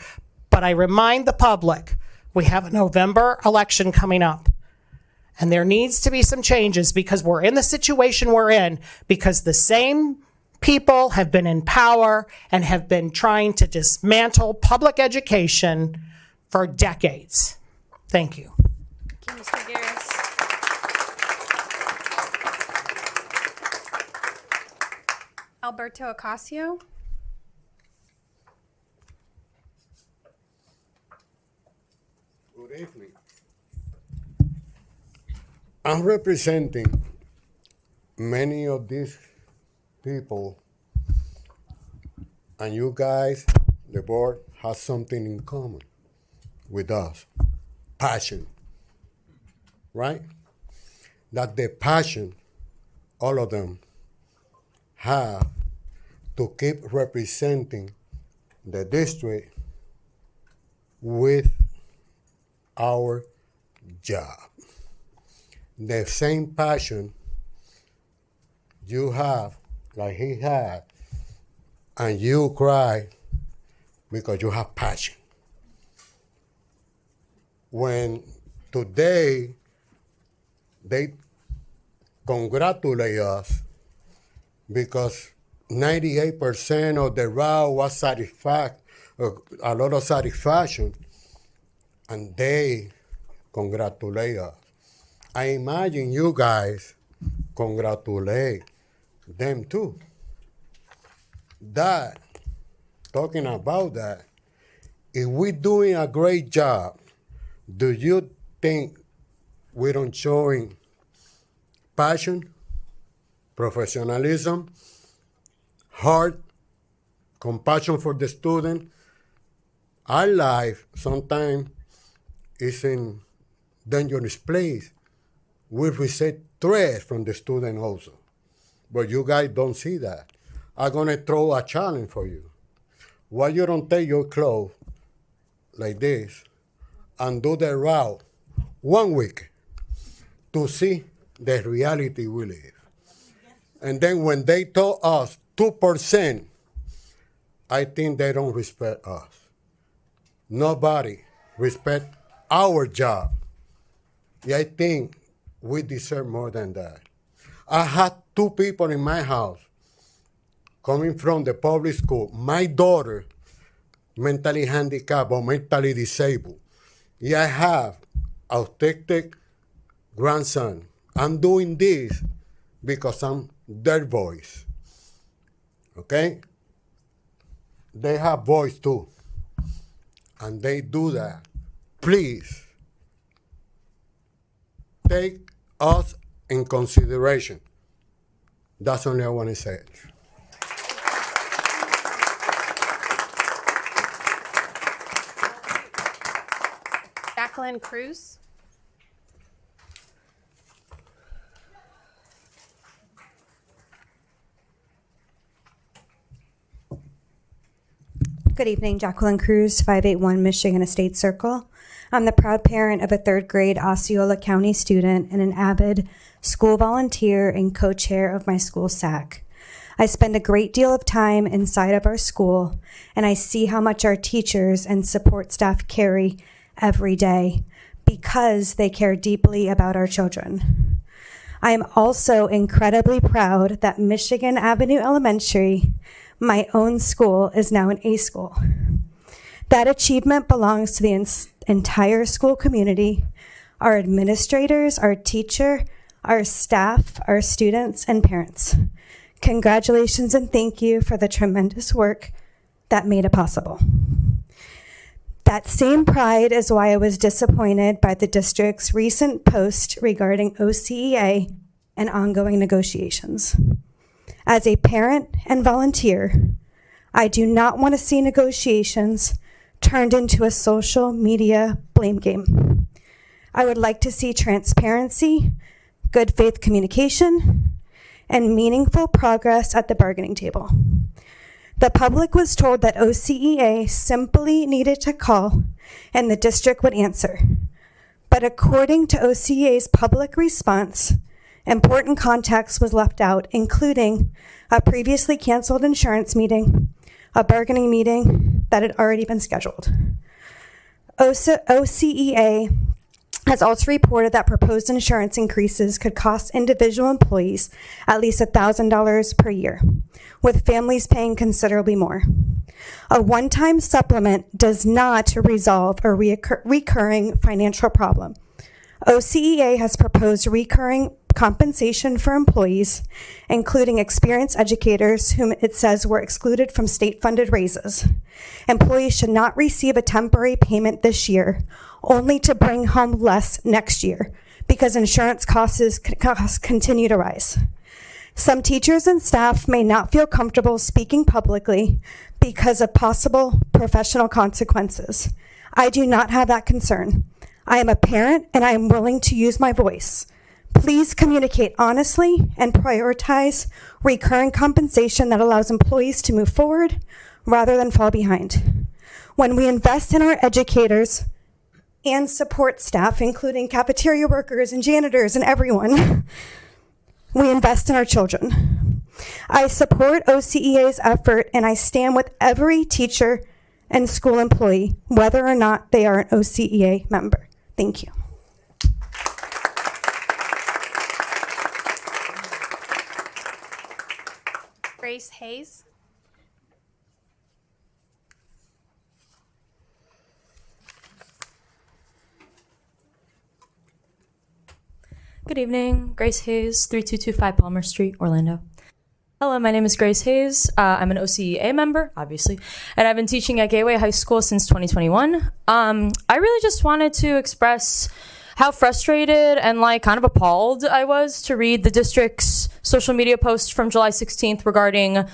But I remind the public, we have a November election coming up. And there needs to be some changes because we're in the situation we're in because the same people have been in power and have been trying to dismantle public education for decades. Thank you. Thank you, Mr. Garris. Alberto Ocasio. Good evening. I'm representing many of these people, and you guys, the board, has something in common with us. Passion, right? That the passion, all of them, have to keep representing the district with our job. The same passion you have, like he had, and you cry because you have passion. When today they congratulate us because 98% of the route was a lot of satisfaction, and they congratulate us. I imagine you guys congratulate them too. That, talking about that, if we're doing a great job, do you think we don't showing passion, professionalism, heart, compassion for the student? Our life sometimes is in dangerous place. We receive threats from the student also. But you guys don't see that. I'm gonna throw a challenge for you. Why you don't take your clothes like this and do the route 1 week to see the reality we live. And then when they told us 2%, I think they don't respect us. Nobody respect our job. Yeah, I think we deserve more than that. I had 2 people in my house coming from the public school. My daughter, mentally handicapped or mentally disabled. Yeah, I have autistic grandson. I'm doing this because I'm their voice. Okay? They have voice too. And they do that. Please take us in consideration. That's only I want to say. Jacqueline Cruz. Good evening, Jacqueline Cruz, 581 Michigan Estate Circle. I'm the proud parent of a 3rd grade Osceola County student and an avid school volunteer and co-chair of my school SAC. I spend a great deal of time inside of our school, and I see how much our teachers and support staff carry every day because they care deeply about our children. I am also incredibly proud that Michigan Avenue Elementary, my own school, is now an A school. That achievement belongs to the entire school community, our administrators, our teacher, our staff, our students, and parents. Congratulations and thank you for the tremendous work that made it possible. That same pride is why I was disappointed by the district's recent post regarding OCEA and ongoing negotiations. As a parent and volunteer, I do not want to see negotiations turned into a social media blame game. I would like to see transparency, good faith communication, and meaningful progress at the bargaining table. The public was told that OCEA simply needed to call and the district would answer. But according to OCEA's public response, important context was left out, including a previously canceled insurance meeting, a bargaining meeting that had already been scheduled. OCEA has also reported that proposed insurance increases could cost individual employees at least $1,000 per year, with families paying considerably more. A one-time supplement does not resolve a recurring financial problem. OCEA has proposed recurring compensation for employees, including experienced educators whom it says were excluded from state-funded raises. Employees should not receive a temporary payment this year, only to bring home less next year, because insurance costs continue to rise. Some teachers and staff may not feel comfortable speaking publicly because of possible professional consequences. I do not have that concern. I am a parent and I am willing to use my voice. Please communicate honestly and prioritize recurring compensation that allows employees to move forward rather than fall behind. When we invest in our educators and support staff, including cafeteria workers and janitors and everyone, we invest in our children. I support OCEA's effort and I stand with every teacher and school employee, whether or not they are an OCEA member. Thank you. Grace Hayes. Good evening, Grace Hayes, 3225 Palmer Street, Orlando. Hello, my name is Grace Hayes. I'm an OCEA member, obviously, and I've been teaching at Gateway High School since 2021. I really just wanted to express how frustrated and kind of appalled I was to read the district's social media post from July 16th regarding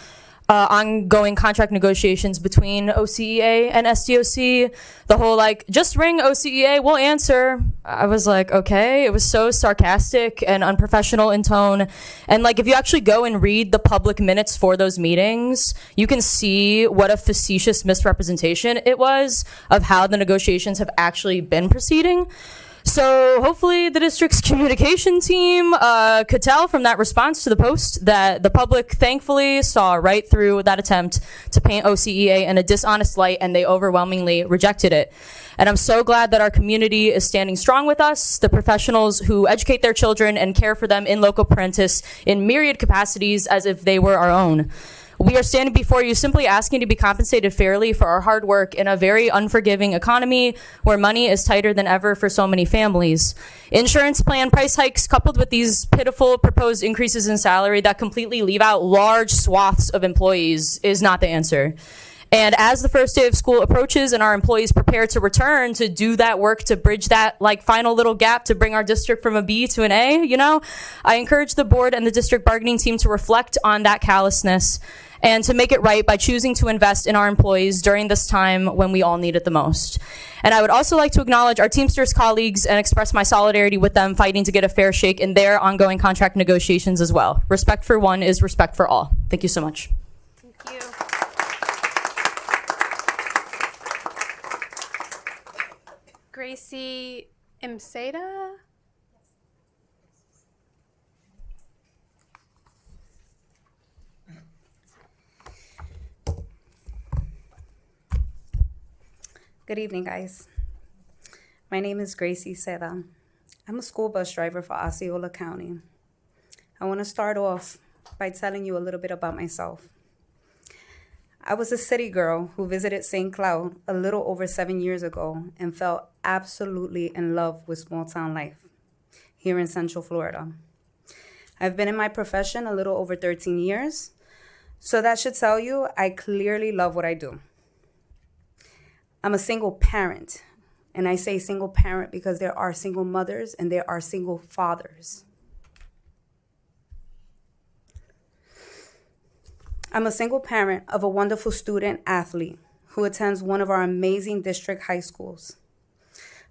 ongoing contract negotiations between OCEA and SDOC. The whole just ring OCEA, we'll answer. I was like, okay. It was so sarcastic and unprofessional in tone. And if you actually go and read the public minutes for those meetings, you can see what a facetious misrepresentation it was of how the negotiations have actually been proceeding. So hopefully the district's communication team could tell from that response to the post that the public thankfully saw right through that attempt to paint OCEA in a dishonest light, and they overwhelmingly rejected it. And I'm so glad that our community is standing strong with us, the professionals who educate their children and care for them in loco parentis in myriad capacities as if they were our own. We are standing before you simply asking to be compensated fairly for our hard work in a very unforgiving economy where money is tighter than ever for so many families. Insurance plan price hikes coupled with these pitiful proposed increases in salary that completely leave out large swaths of employees is not the answer. And as the first day of school approaches and our employees prepare to return to do that work to bridge that like final little gap to bring our district from a B to an A, I encourage the board and the district bargaining team to reflect on that callousness and to make it right by choosing to invest in our employees during this time when we all need it the most. And I would also like to acknowledge our Teamsters colleagues and express my solidarity with them fighting to get a fair shake in their ongoing contract negotiations as well. Respect for one is respect for all. Thank you so much. Thank you. Gracie Imseda. Good evening, guys. My name is Gracie Seda. I'm a school bus driver for Osceola County. I want to start off by telling you a little bit about myself. I was a city girl who visited St. Cloud a little over 7 years ago and fell absolutely in love with small town life here in Central Florida. I've been in my profession a little over 13 years, so that should tell you I clearly love what I do. I'm a single parent, and I say single parent because there are single mothers and there are single fathers. I'm a single parent of a wonderful student athlete who attends one of our amazing district high schools.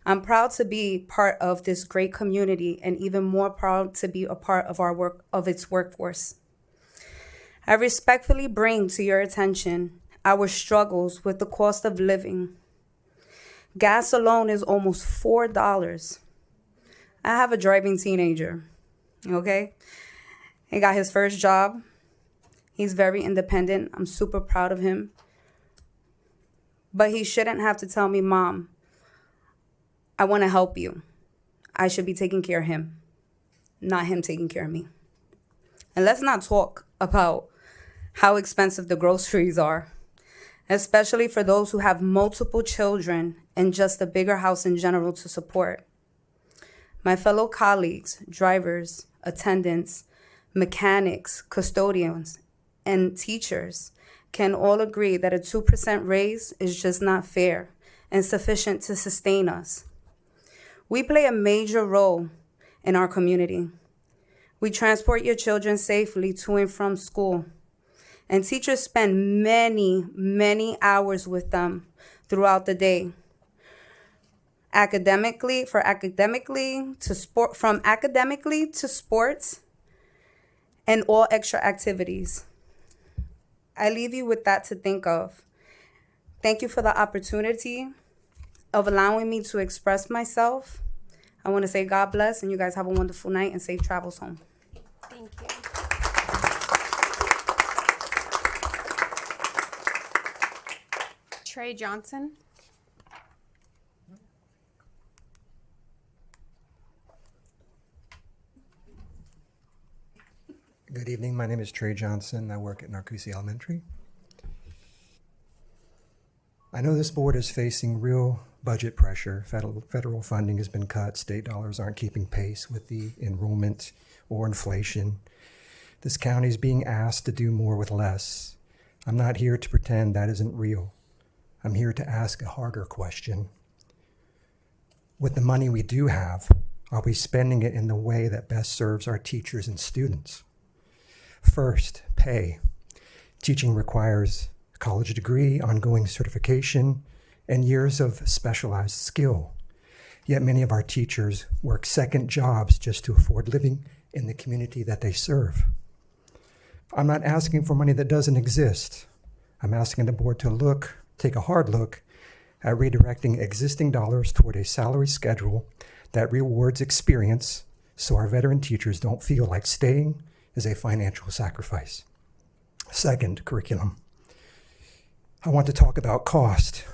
I'm proud to be part of this great community and even more proud to be a part of its workforce. I respectfully bring to your attention our struggles with the cost of living. Gas alone is almost $4. I have a driving teenager, okay? He got his first job. He's very independent. I'm super proud of him. But he shouldn't have to tell me, Mom, I want to help you. I should be taking care of him, not him taking care of me. And let's not talk about how expensive the groceries are, especially for those who have multiple children and just a bigger house in general to support. My fellow colleagues, drivers, attendants, mechanics, custodians, and teachers can all agree that a 2% raise is just not fair and sufficient to sustain us. We play a major role in our community. We transport your children safely to and from school, and teachers spend many, many hours with them throughout the day. From academically to sports and all extra activities. I leave you with that to think of. Thank you for the opportunity of allowing me to express myself. I want to say God bless, and you guys have a wonderful night and safe travels home. Thank you. Trey Johnson. Good evening. My name is Trey Johnson. I work at Narcoossee Elementary. I know this board is facing real budget pressure. Federal funding has been cut. State dollars aren't keeping pace with the enrollment or inflation. This county is being asked to do more with less. I'm not here to pretend that isn't real. I'm here to ask a harder question. With the money we do have, are we spending it in the way that best serves our teachers and students? First, pay. Teaching requires a college degree, ongoing certification, and years of specialized skill. Yet many of our teachers work second jobs just to afford living in the community that they serve. I'm not asking for money that doesn't exist. I'm asking the board to take a hard look at redirecting existing dollars toward a salary schedule that rewards experience so our veteran teachers don't feel like staying is a financial sacrifice. Second, curriculum. I want to talk about cost.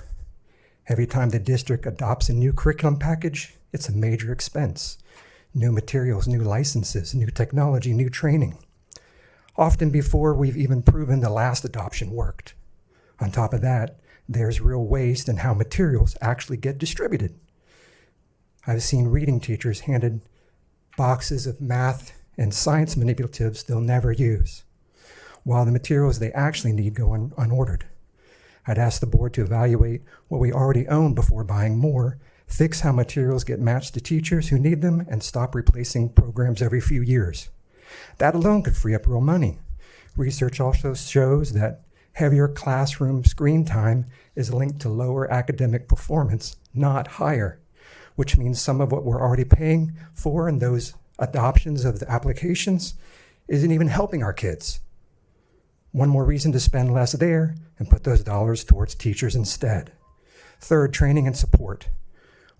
Every time the district adopts a new curriculum package, it's a major expense. New materials, new licenses, new technology, new training. Often before we've even proven the last adoption worked. On top of that, there's real waste in how materials actually get distributed. I've seen reading teachers handed boxes of math and science manipulatives they'll never use, while the materials they actually need go unordered. I'd ask the board to evaluate what we already own before buying more, fix how materials get matched to teachers who need them, and stop replacing programs every few years. That alone could free up real money. Research also shows that heavier classroom screen time is linked to lower academic performance, not higher, which means some of what we're already paying for in those adoptions of the applications isn't even helping our kids. One more reason to spend less there and put those dollars towards teachers instead. Third, training and support.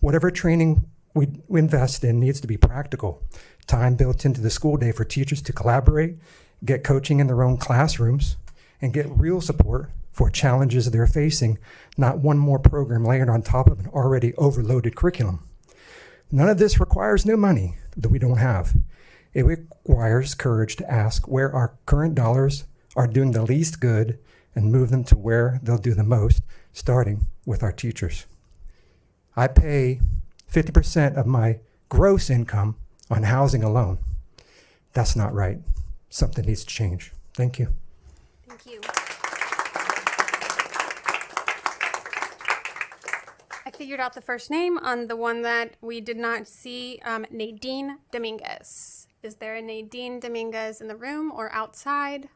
Whatever training we invest in needs to be practical. Time built into the school day for teachers to collaborate, get coaching in their own classrooms, and get real support for challenges they're facing, not one more program layered on top of an already overloaded curriculum. None of this requires new money that we don't have. It requires courage to ask where our current dollars are doing the least good and move them to where they'll do the most, starting with our teachers. I pay 50% of my gross income on housing alone. That's not right. Something needs to change. Thank you. Thank you. I figured out the first name on the one that we did not see, Nadine Dominguez. Is there a Nadine Dominguez in the room or outside?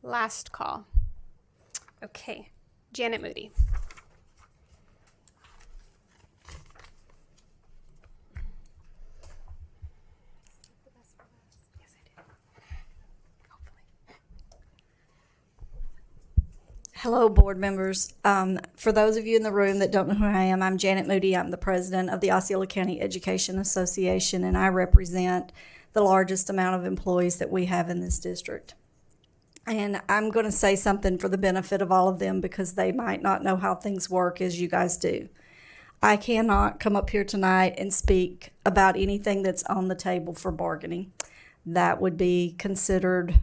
Last call. Okay, Janet Moody. Hello, board members. For those of you in the room that don't know who I am, I'm Janet Moody. I'm the president of the Osceola County Education Association, and I represent the largest amount of employees that we have in this district. And I'm going to say something for the benefit of all of them because they might not know how things work as you guys do. I cannot come up here tonight and speak about anything that's on the table for bargaining. That would be considered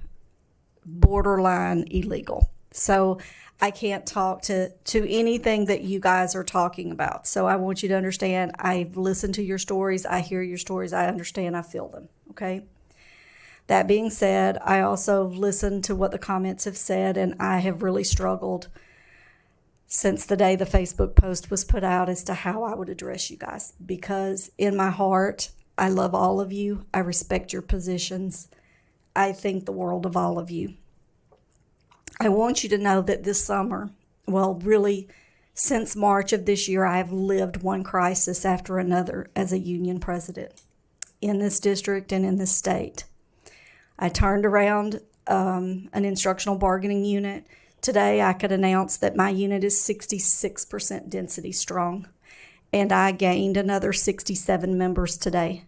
borderline illegal. So I can't talk to anything that you guys are talking about. So I want you to understand, I've listened to your stories, I hear your stories, I understand, I feel them, okay? That being said, I also listened to what the comments have said, and I have really struggled since the day the Facebook post was put out as to how I would address you guys. Because in my heart, I love all of you. I respect your positions. I think the world of all of you. I want you to know that this summer, well, really, since March of this year, I have lived one crisis after another as a union president in this district and in this state. I turned around an instructional bargaining unit. Today, I could announce that my unit is 66% density strong, and I gained another 67 members today.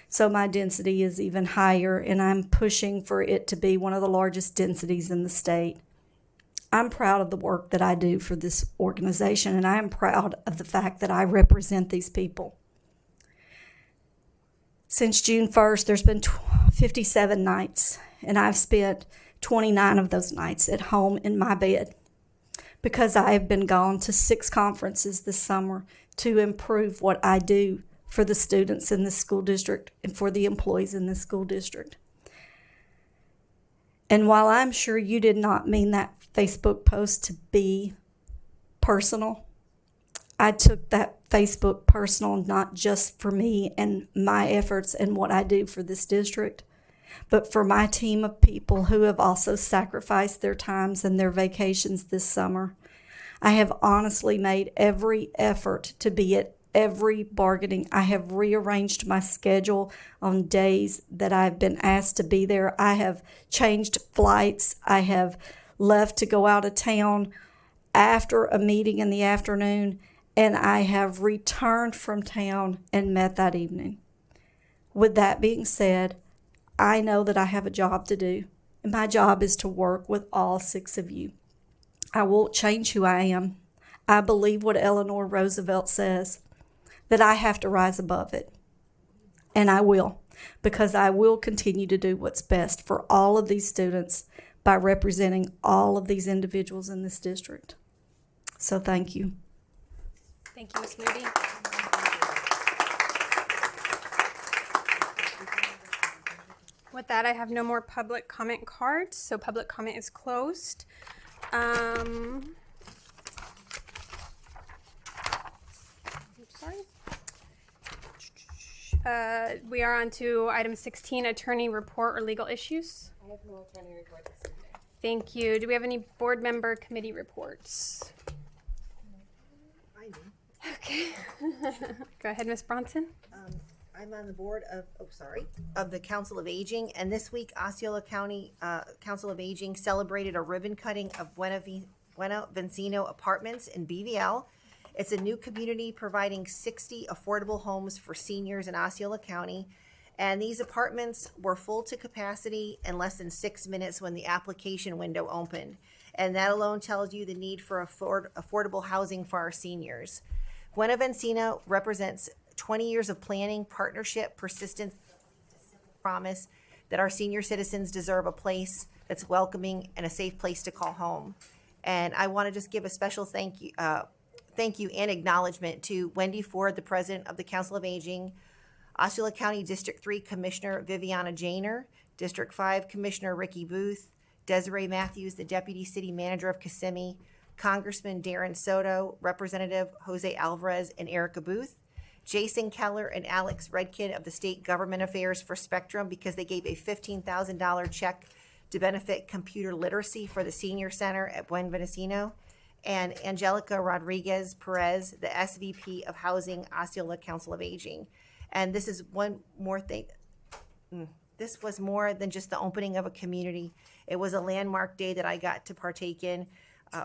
So my density is even higher, and I'm pushing for it to be one of the largest densities in the state. I'm proud of the work that I do for this organization, and I am proud of the fact that I represent these people. Since June 1st, there's been 57 nights, and I've spent 29 of those nights at home in my bed because I have been gone to 6 conferences this summer to improve what I do for the students in this school district and for the employees in this school district. And while I'm sure you did not mean that Facebook post to be personal, I took that Facebook personal not just for me and my efforts and what I do for this district, but for my team of people who have also sacrificed their times and their vacations this summer. I have honestly made every effort to be at every bargaining. I have rearranged my schedule on days that I've been asked to be there. I have changed flights. I have left to go out of town after a meeting in the afternoon and I have returned from town and met that evening. With that being said, I know that I have a job to do, and my job is to work with all 6 of you. I won't change who I am. I believe what Eleanor Roosevelt says, that I have to rise above it. And I will, because I will continue to do what's best for all of these students by representing all of these individuals in this district. So thank you. Thank you, Ms. Moody. With that, I have no more public comment cards, so public comment is closed. We are on to item 16, attorney report or legal issues. I have no attorney report this evening. Thank you. Do we have any board member committee reports? I do. Okay. Go ahead, Ms. Bronson. I'm on the board of the Council of Aging, and this week Osceola County Council of Aging celebrated a ribbon cutting of Buena Vincino Apartments in BVL. It's a new community providing 60 affordable homes for seniors in Osceola County, and these apartments were full to capacity in less than 6 minutes when the application window opened, and that alone tells you the need for affordable housing for our seniors. Buena Vincino represents 20 years of planning, partnership, persistence, promise that our senior citizens deserve a place that's welcoming and a safe place to call home. And I want to just give a special thank you and acknowledgement to Wendy Ford, the president of the Council of Aging, Osceola County District 3 Commissioner Viviana Janer, District 5 Commissioner Ricky Booth, Desiree Matthews, the Deputy City Manager of Kissimmee, Congressman Darren Soto, Representative Jose Alvarez, and Erica Booth, Jason Keller and Alex Redkin of the State Government Affairs for Spectrum, because they gave a $15,000 check to benefit computer literacy for the Senior Center at Buena Vincino, and Angelica Rodriguez Perez, the SVP of Housing, Osceola Council of Aging. And this is one more thing. This was more than just the opening of a community. It was a landmark day that I got to partake in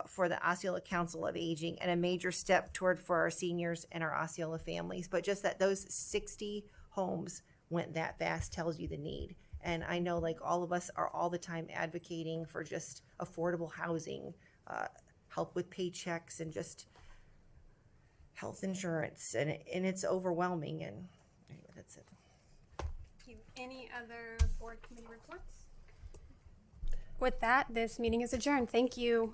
for the Osceola Council of Aging, and a major step for our seniors and our Osceola families. But just that those 60 homes went that fast tells you the need. And I know, like, all of us are all the time advocating for just affordable housing, help with paychecks, and just health insurance, and it's overwhelming. And anyway, that's it. Any other board committee reports? With that, this meeting is adjourned. Thank you.